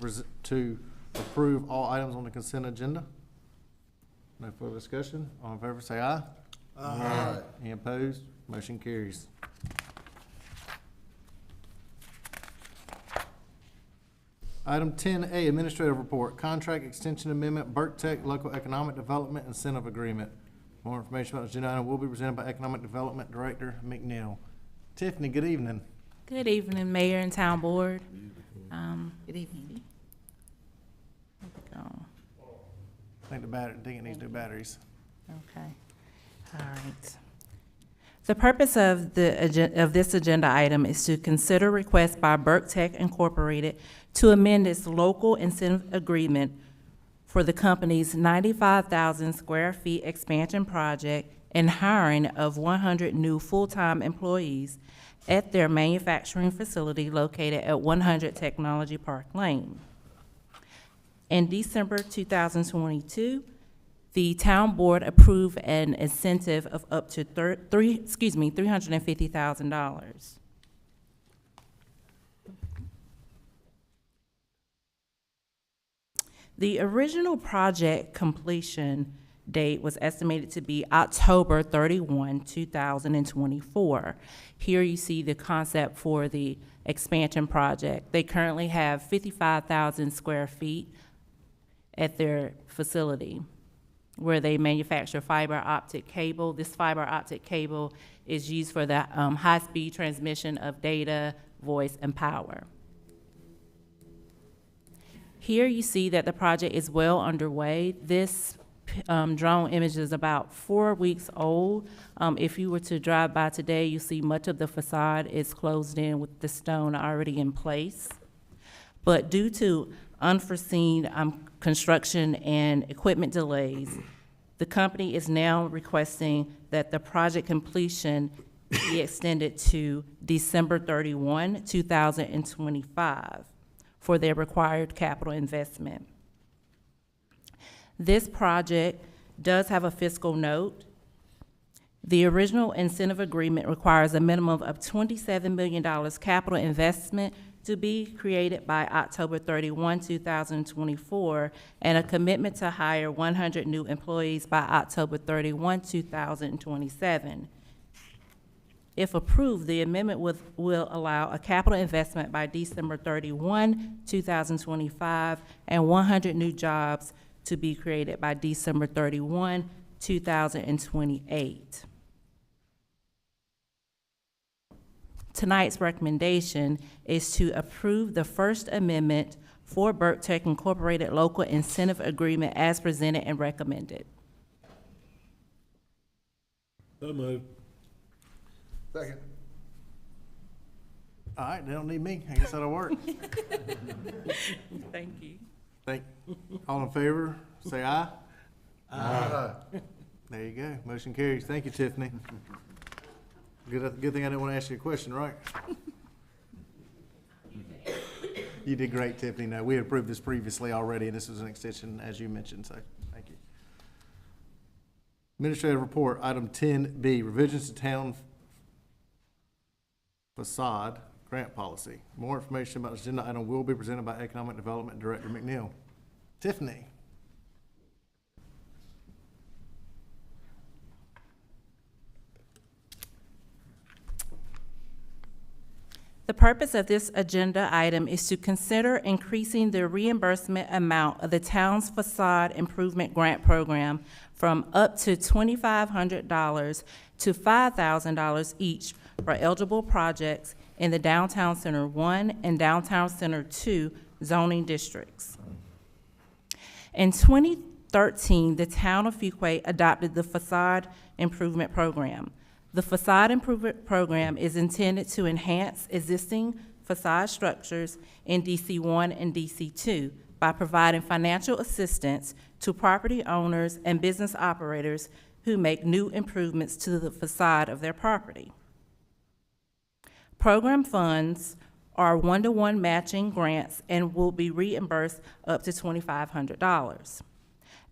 to approve all items on the consent agenda. No further discussion. All in favor, say aye. Aye. Any opposed? Motion carries. Item 10A, Administrative Report, Contract Extension Amendment, Burke Tech Local Economic Development Incentive Agreement. More information about this agenda item will be presented by Economic Development Director McNeil. Tiffany, good evening. Good evening, Mayor and Town Board. Good evening. I think it needs new batteries. Okay, all right. The purpose of this agenda item is to consider request by Burke Tech Incorporated to amend its local incentive agreement for the company's 95,000 square feet expansion project and hiring of 100 new full-time employees at their manufacturing facility located at 100 Technology Park Lane. In December 2022, the town board approved an incentive of up to $350,000. The original project completion date was estimated to be October 31, 2024. Here you see the concept for the expansion project. They currently have 55,000 square feet at their facility where they manufacture fiber optic cable. This fiber optic cable is used for the high-speed transmission of data, voice, and power. Here you see that the project is well underway. This drone image is about 4 weeks old. If you were to drive by today, you see much of the facade is closed in with the stone already in place. But due to unforeseen construction and equipment delays, the company is now requesting that the project completion be extended to December 31, 2025 for their required capital investment. This project does have a fiscal note. The original incentive agreement requires a minimum of $27 million capital investment to be created by October 31, 2024, and a commitment to hire 100 new employees by October 31, 2027. If approved, the amendment will allow a capital investment by December 31, 2025, and 100 new jobs to be created by December 31, 2028. Tonight's recommendation is to approve the First Amendment for Burke Tech Incorporated Local Incentive Agreement as presented and recommended. So moved. Second. All right, they don't need me. I guess that'll work. Thank you. All in favor, say aye. Aye. There you go. Motion carries. Thank you, Tiffany. Good thing I didn't want to ask you a question, right? You did great, Tiffany. No, we had approved this previously already, and this was an extension, as you mentioned, so thank you. Administrative report, item 10B, revisions to town facade grant policy. More information about this agenda item will be presented by Economic Development Director McNeil. Tiffany. The purpose of this agenda item is to consider increasing the reimbursement amount of the town's facade improvement grant program from up to $2,500 to $5,000 each for eligible projects in the Downtown Center 1 and Downtown Center 2 zoning districts. In 2013, the town of Fuquay adopted the facade improvement program. The facade improvement program is intended to enhance existing facade structures in DC 1 and DC 2 by providing financial assistance to property owners and business operators who make new improvements to the facade of their property. Program funds are one-to-one matching grants and will be reimbursed up to $2,500.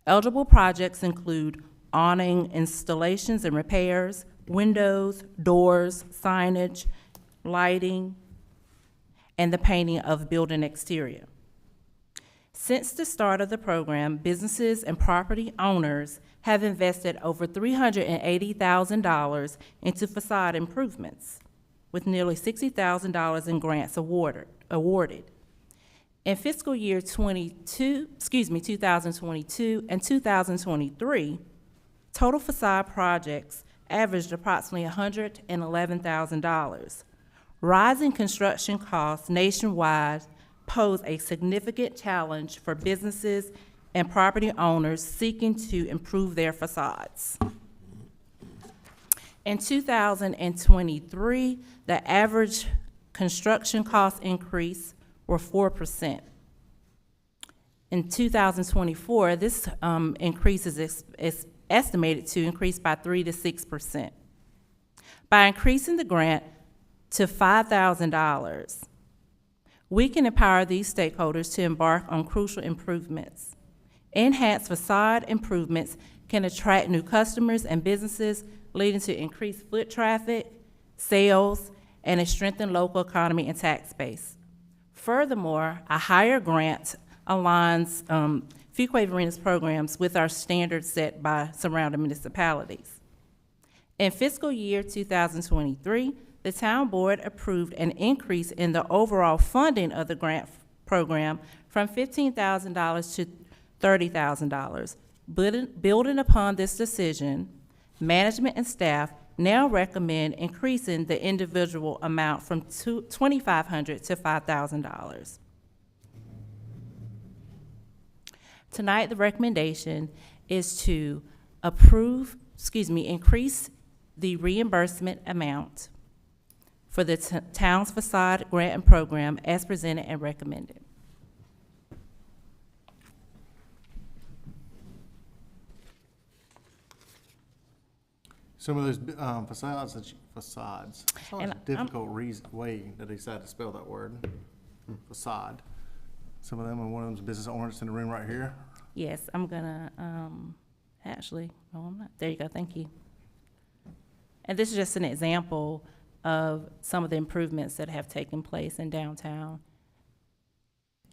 Eligible projects include awning installations and repairs, windows, doors, signage, lighting, and the painting of building exterior. Since the start of the program, businesses and property owners have invested over $380,000 into facade improvements, with nearly $60,000 in grants awarded. In fiscal year 2022 and 2023, total facade projects averaged approximately $111,000. Rising construction costs nationwide pose a significant challenge for businesses and property owners seeking to improve their facades. In 2023, the average construction cost increase were 4%. In 2024, this increase is estimated to increase by 3 to 6%. By increasing the grant to $5,000, we can empower these stakeholders to embark on crucial improvements. Enhanced facade improvements can attract new customers and businesses, leading to increased foot traffic, sales, and a strengthened local economy and tax base. Furthermore, a higher grant aligns Fuquay Varina's programs with our standards set by surrounding municipalities. In fiscal year 2023, the town board approved an increase in the overall funding of the grant program from $15,000 to $30,000. Building upon this decision, management and staff now recommend increasing the individual amount from $2,500 to $5,000. Tonight, the recommendation is to increase the reimbursement amount for the town's facade grant and program as presented and recommended. Some of those facades. It's always a difficult way that they decide to spell that word, facade. Some of them, and one of them's business owners in the room right here. Yes, I'm gonna, actually, no, I'm not. There you go, thank you. And this is just an example of some of the improvements that have taken place in downtown.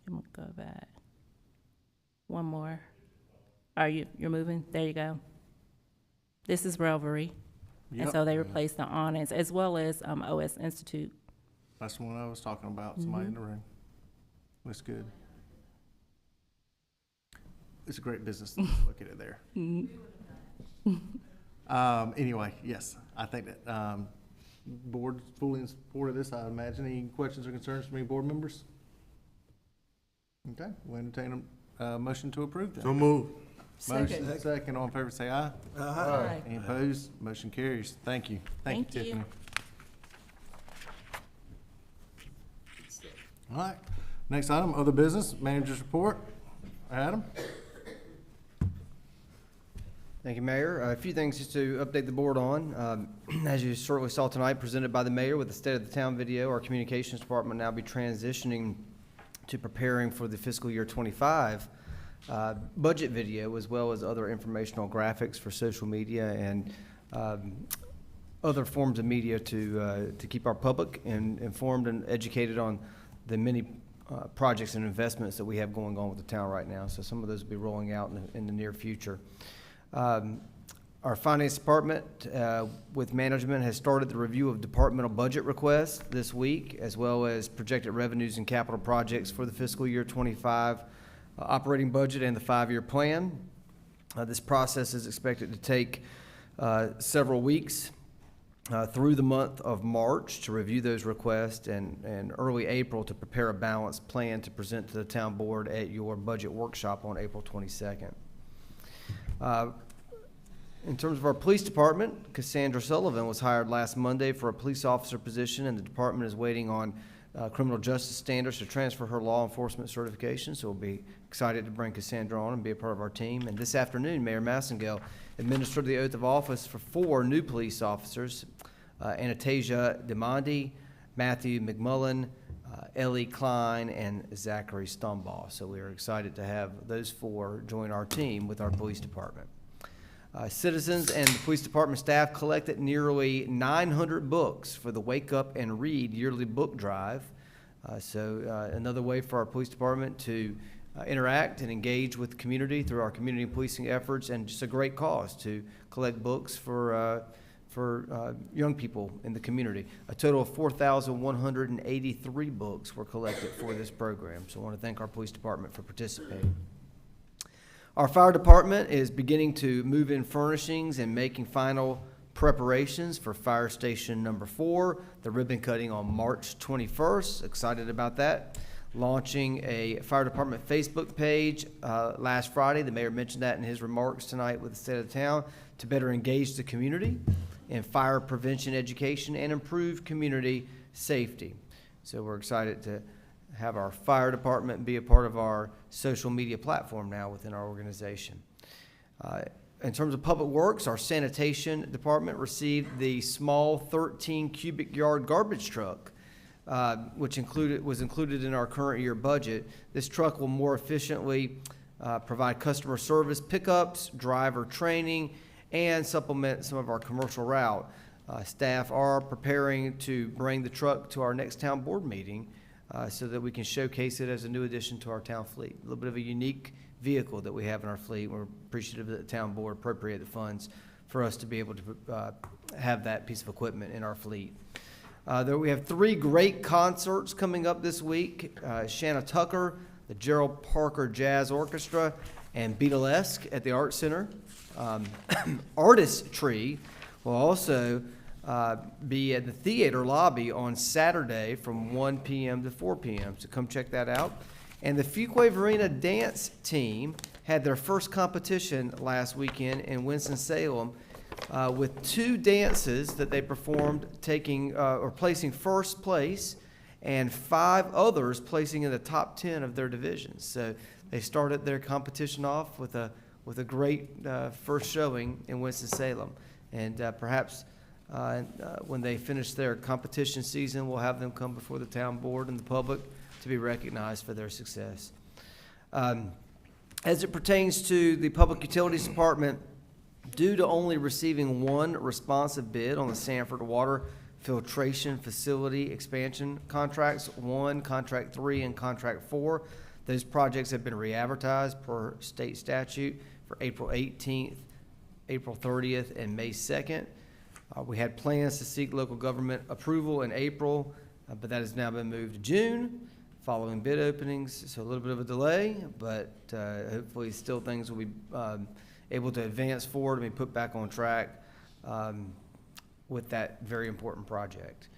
I'm gonna go back. One more. You're moving? There you go. This is Revelry. Yep. And so they replaced the awnings, as well as OS Institute. That's the one I was talking about, somebody in the room. Looks good. It's a great business to look at it there. Anyway, yes, I think that board fully in support of this. I imagine any questions or concerns from any board members? Okay, we'll entertain a motion to approve that. So moved. Motion second, all in favor say aye. Aye. Any opposed? Motion carries. Thank you. Thank you, Tiffany. All right, next item, other business, manager's report. Adam? Thank you, Mayor. A few things just to update the board on. As you shortly saw tonight, presented by the mayor with the State of the Town video, our communications department will now be transitioning to preparing for the fiscal year 25 budget video, as well as other informational graphics for social media and other forms of media to keep our public informed and educated on the many projects and investments that we have going on with the town right now. So some of those will be rolling out in the near future. Our finance department with management has started the review of departmental budget requests this week, as well as projected revenues and capital projects for the fiscal year 25 operating budget and the 5-year plan. This process is expected to take several weeks through the month of March to review those requests, and early April to prepare a balanced plan to present to the town board at your budget workshop on April 22nd. In terms of our police department, Cassandra Sullivan was hired last Monday for a police officer position, and the department is waiting on criminal justice standards to transfer her law enforcement certification. So we'll be excited to bring Cassandra on and be a part of our team. And this afternoon, Mayor Massengale administered the oath of office for 4 new police officers, Anastasia DeMondi, Matthew McMullen, Ellie Klein, and Zachary Stumbaugh. So we are excited to have those 4 join our team with our police department. Citizens and the police department staff collected nearly 900 books for the Wake Up and Read yearly book drive. Another way for our police department to interact and engage with the community through our community policing efforts, and just a great cause to collect books for young people in the community. A total of 4,183 books were collected for this program. So I want to thank our police department for participating. Our fire department is beginning to move in furnishings and making final preparations for fire station number 4, the ribbon cutting on March 21st. Excited about that. Launching a fire department Facebook page last Friday. The mayor mentioned that in his remarks tonight with the state of the town, to better engage the community in fire prevention education and improve community safety. So we're excited to have our fire department be a part of our social media platform now within our organization. In terms of public works, our sanitation department received the small 13 cubic yard garbage truck, which was included in our current year budget. This truck will more efficiently provide customer service pickups, driver training, and supplement some of our commercial route. Staff are preparing to bring the truck to our next town board meeting so that we can showcase it as a new addition to our town fleet. A little bit of a unique vehicle that we have in our fleet. We're appreciative that the town board appropriated the funds for us to be able to have that piece of equipment in our fleet. We have 3 great concerts coming up this week. Shanna Tucker, the Gerald Parker Jazz Orchestra, and Beatlesque at the Art Center. Artistry will also be at the theater lobby on Saturday from 1 p.m. to 4 p.m. So come check that out. And the Fuquay-Varina dance team had their first competition last weekend in Winston-Salem with 2 dances that they performed, placing first place, and 5 others placing in the top 10 of their divisions. So they started their competition off with a great first showing in Winston-Salem. And perhaps when they finish their competition season, we'll have them come before the town board and the public to be recognized for their success. As it pertains to the Public Utilities Department, due to only receiving 1 responsive bid on the Sanford Water Filtration Facility expansion contracts, 1, Contract 3, and Contract 4, those projects have been re-advertised per state statute for April 18th, April 30th, and May 2nd. We had plans to seek local government approval in April, but that has now been moved to June following bid openings. So a little bit of a delay, but hopefully still things will be able to advance forward and be put back on track with that very important project.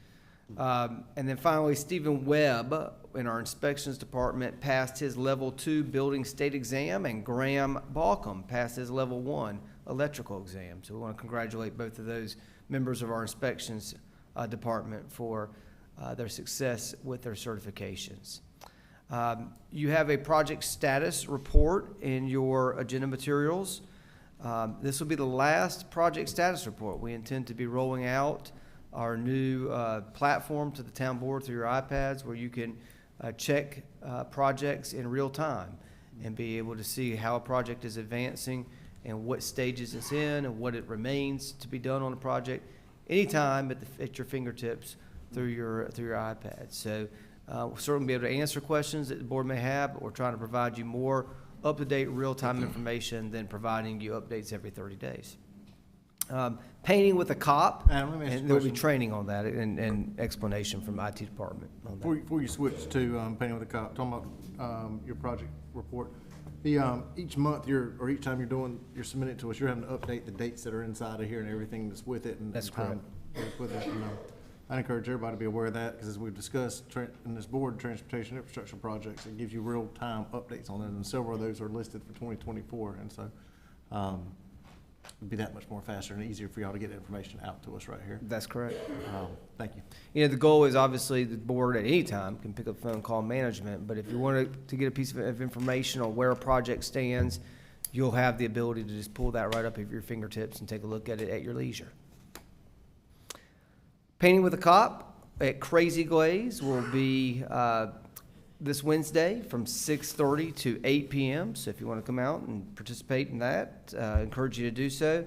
And then finally, Stephen Webb in our inspections department passed his level 2 building state exam, and Graham Balcom passed his level 1 electrical exam. So we want to congratulate both of those members of our inspections department for their success with their certifications. You have a project status report in your agenda materials. This will be the last project status report. We intend to be rolling out our new platform to the town board through your iPads, where you can check projects in real time and be able to see how a project is advancing and what stages it's in and what it remains to be done on the project anytime at your fingertips through your iPad. So we'll certainly be able to answer questions that the board may have, but we're trying to provide you more up-to-date real-time information than providing you updates every 30 days. Painting with a cop, and there'll be training on that and explanation from IT department on that. Before you switch to painting with a cop, talking about your project report, each month or each time you're submitting it to us, you're having to update the dates that are inside of here and everything that's with it. And that's correct. With it, I encourage everybody to be aware of that, because as we've discussed in this board, transportation infrastructure projects, it gives you real-time updates on it, and several of those are listed for 2024. And so it'd be that much more faster and easier for y'all to get information out to us right here. That's correct. Thank you. You know, the goal is obviously the board at any time can pick up the phone, call management, but if you want to get a piece of information on where a project stands, you'll have the ability to just pull that right up at your fingertips and take a look at it at your leisure. Painting with a Cop at Crazy Glaze will be this Wednesday from 6:30 to 8 p.m. So if you want to come out and participate in that, I encourage you to do so.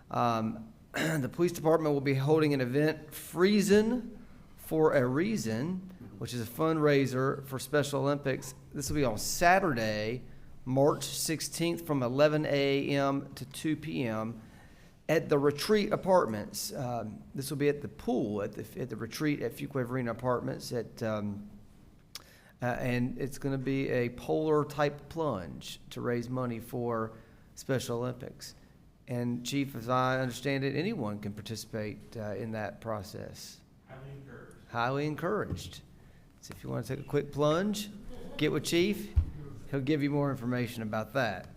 The police department will be holding an event, Freezin' for a Reason, which is a fundraiser for Special Olympics. This will be on Saturday, March 16th from 11 a.m. to 2 p.m. at the Retreat Apartments. This will be at the pool at the Retreat at Fuquay-Varina Apartments and it's going to be a polar type plunge to raise money for Special Olympics. And Chief, as I understand it, anyone can participate in that process. Highly encouraged. So if you want to take a quick plunge, get with Chief. He'll give you more information about that.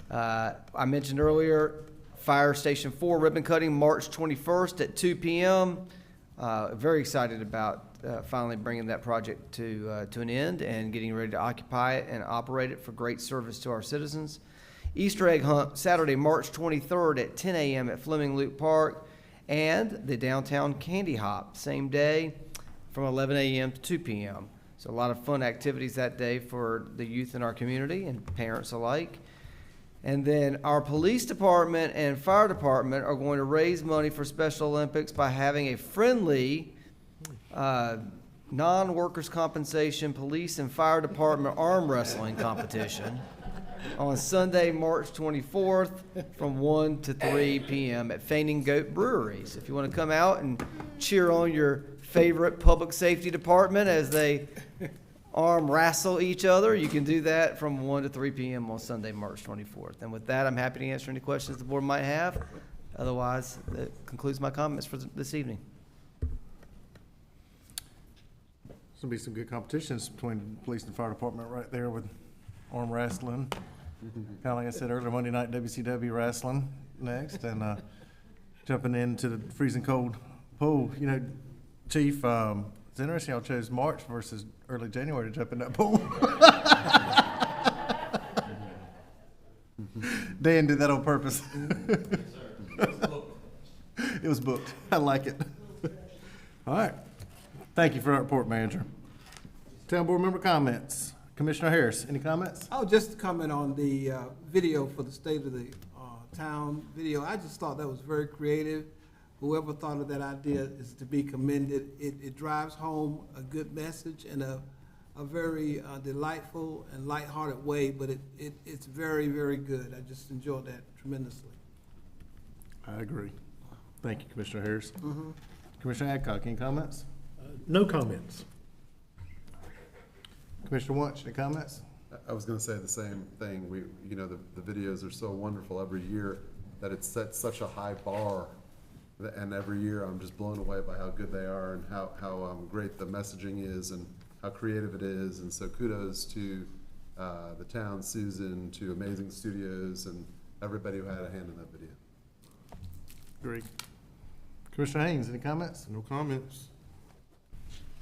I mentioned earlier, Fire Station 4 ribbon cutting, March 21st at 2 p.m. Very excited about finally bringing that project to an end and getting ready to occupy it and operate it for great service to our citizens. Easter egg hunt, Saturday, March 23rd at 10 a.m. at Fleming Loop Park, and the downtown candy hop, same day from 11 a.m. to 2 p.m. So a lot of fun activities that day for the youth in our community and parents alike. And then our police department and fire department are going to raise money for Special Olympics by having a friendly non-workers' compensation police and fire department arm wrestling competition on Sunday, March 24th from 1 to 3 p.m. at Fainting Goat Breweries. If you want to come out and cheer on your favorite public safety department as they arm wrestle each other, you can do that from 1 to 3 p.m. on Sunday, March 24th. And with that, I'm happy to answer any questions the board might have. Otherwise, that concludes my comments for this evening. There's going to be some good competitions between the police and fire department right there with arm wrestling. Kind of like I said earlier, Monday night WCW wrestling next, and jumping into the freezing cold pool. You know, Chief, it's interesting y'all chose March versus early January to jump in that pool. Dan did that on purpose. It was booked. I like it. All right. Thank you for that report, Manager. Town Board member comments. Commissioner Harris, any comments? Oh, just to comment on the video for the State of the Town video. I just thought that was very creative. Whoever thought of that idea is to be commended. It drives home a good message in a very delightful and lighthearted way, but it's very, very good. I just enjoyed that tremendously. I agree. Thank you, Commissioner Harris. Commissioner Adcock, any comments? No comments. Commissioner Wunsch, any comments? I was going to say the same thing. The videos are so wonderful every year that it sets such a high bar, and every year I'm just blown away by how good they are and how great the messaging is and how creative it is. And so kudos to the town, Susan, to Amazing Studios, and everybody who had a hand in that video. Great. Commissioner Haynes, any comments? No comments.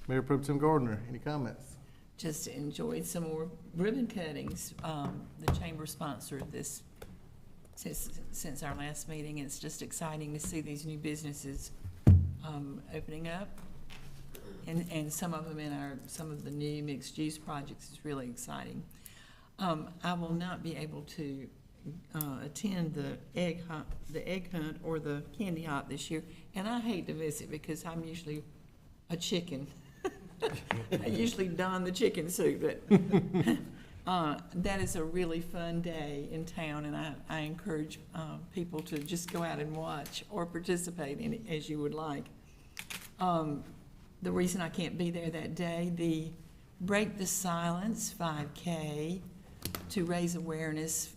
Mayor Pro Tem Gardner, any comments? Just enjoyed some more ribbon cuttings. The chamber sponsored this since our last meeting. It's just exciting to see these new businesses opening up, and some of them in some of the new mixed use projects is really exciting. I will not be able to attend the egg hunt or the candy hop this year, and I hate to miss it because I'm usually a chicken. I usually don the chicken suit, but that is a really fun day in town, and I encourage people to just go out and watch or participate in it as you would like. The reason I can't be there that day, the Break the Silence 5K to raise awareness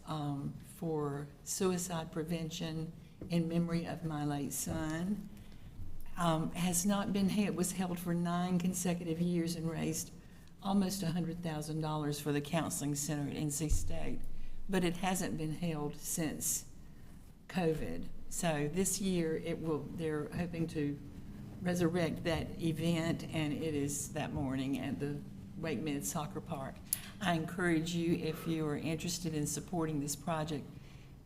for suicide prevention in memory of my late son, has not been held. It was held for 9 consecutive years and raised almost $100,000 for the counseling center at NC State, but it hasn't been held since COVID. So this year, they're hoping to resurrect that event, and it is that morning at the Wake Med Soccer Park. I encourage you, if you are interested in supporting this project,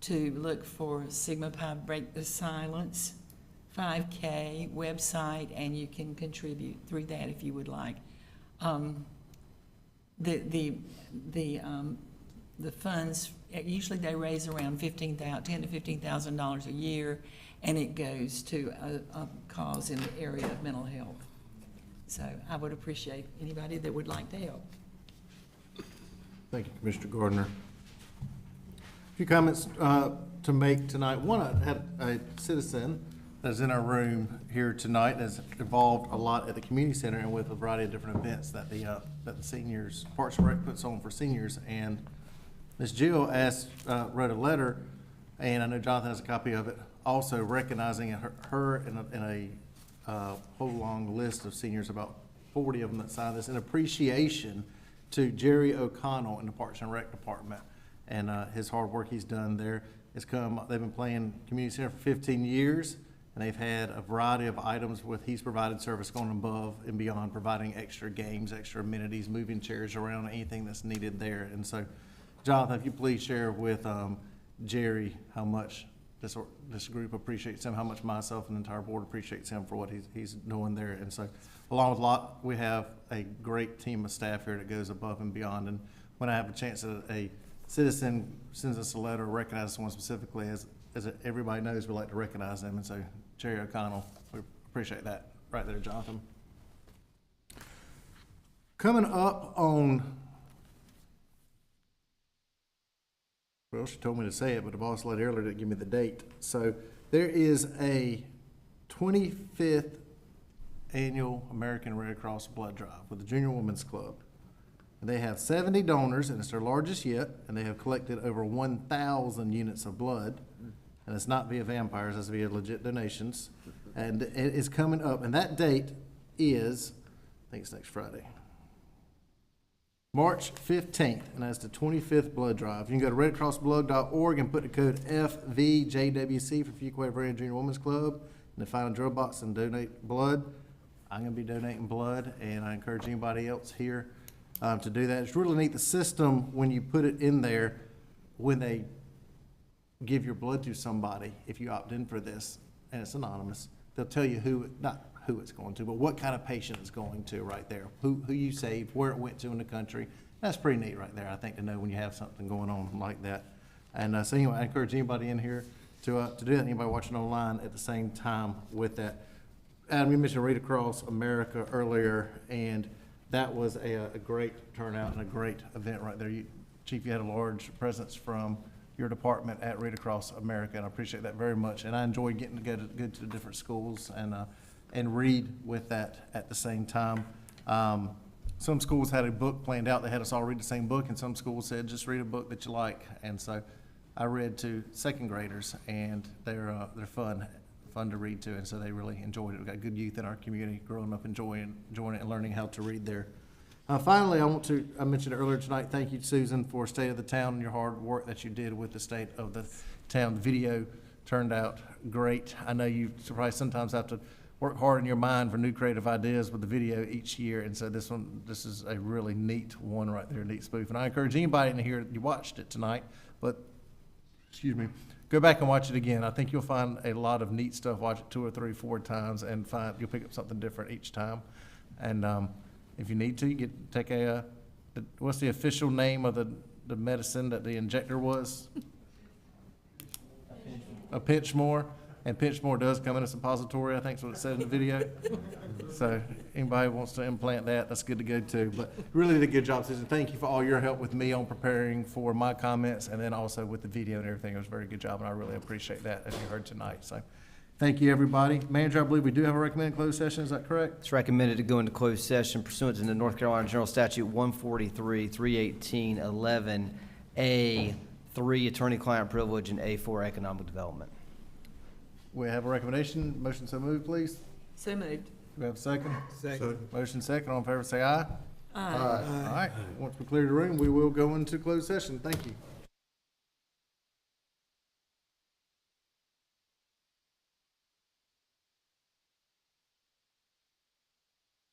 to look for Sigma Pi Break the Silence 5K website, and you can contribute through that if you would like. The funds, usually they raise around $10,000 to $15,000 a year, and it goes to a cause in the area of mental health. So I would appreciate anybody that would like to help. Thank you, Commissioner Gardner. A few comments to make tonight. One, I had a citizen that's in our room here tonight that's involved a lot at the community center and with a variety of different events that the seniors, Parks and Rec puts on for seniors. And Ms. Jill wrote a letter, and I know Jonathan has a copy of it, also recognizing her in a whole long list of seniors, about 40 of them that signed this, in appreciation to Jerry O'Connell in the Parks and Rec department. And his hard work he's done there has come. They've been playing community center for 15 years, and they've had a variety of items with he's provided service going above and beyond, providing extra games, extra amenities, moving chairs around, anything that's needed there. And so, Jonathan, if you please share with Jerry how much this group appreciates him, how much myself and the entire board appreciates him for what he's doing there. And so, along with Lot, we have a great team of staff here that goes above and beyond. And when I have a chance that a citizen sends us a letter, recognizes someone specifically, as everybody knows, we like to recognize them. And so, Jerry O'Connell, we appreciate that right there, Jonathan. Coming up on, well, she told me to say it, but the boss lady earlier didn't give me the date. So there is a 25th annual American Red Cross Blood Drive with the Junior Women's Club. And they have 70 donors, and it's their largest yet, and they have collected over 1,000 units of blood. And it's not via vampires, it's via legit donations. And it is coming up, and that date is, I think it's next Friday, March 15th, and that's the 25th blood drive. You can go to redcrossblood.org and put the code FVJWC for Fuquay Virginia Junior Women's Club, and then find a drug box and donate blood. I'm going to be donating blood, and I encourage anybody else here to do that. It's really neat, the system, when you put it in there, when they give your blood to somebody, if you opt in for this, and it's anonymous, they'll tell you not who it's going to, but what kind of patient it's going to right there, who you saved, where it went to in the country. That's pretty neat right there, I think, to know when you have something going on like that. And so anyway, I encourage anybody in here to do that, anybody watching online at the same time with that. Adam, you mentioned Read Across America earlier, and that was a great turnout and a great event right there. Chief, you had a large presence from your department at Read Across America, and I appreciate that very much. And I enjoyed getting to go to the different schools and read with that at the same time. Some schools had a book planned out. They had us all read the same book, and some schools said, just read a book that you like. And so I read to second graders, and they're fun to read to, and so they really enjoyed it. We've got good youth in our community growing up enjoying it and learning how to read there. Finally, I mentioned earlier tonight, thank you, Susan, for State of the Town and your hard work that you did with the State of the Town. The video turned out great. I know you probably sometimes have to work hard in your mind for new creative ideas with the video each year, and so this is a really neat one right there, neat spoof. And I encourage anybody in here, you watched it tonight, but, excuse me, go back and watch it again. I think you'll find a lot of neat stuff. Watch it 2 or 3, 4 times, and you'll pick up something different each time. And if you need to, you take what's the official name of the medicine that the injector was? A Pinchmore. And Pinchmore does come in a suppository, I think is what it said in the video. So anybody wants to implant that, that's good to go too. But really did a good job, Susan. Thank you for all your help with me on preparing for my comments, and then also with the video and everything. It was a very good job, and I really appreciate that, as you heard tonight. So thank you, everybody. Manager, I believe we do have a recommended closed session. Is that correct? It's recommended to go into closed session pursuant to the North Carolina General Statute 143, 318, 11A, 3, attorney-client privilege, and A4, economic development. We have a recommendation. Motion so moved, please. So moved. Do we have a second? Second. Motion second. All in favor say aye. Aye. All right. Once we clear the room, we will go into closed session. Thank you.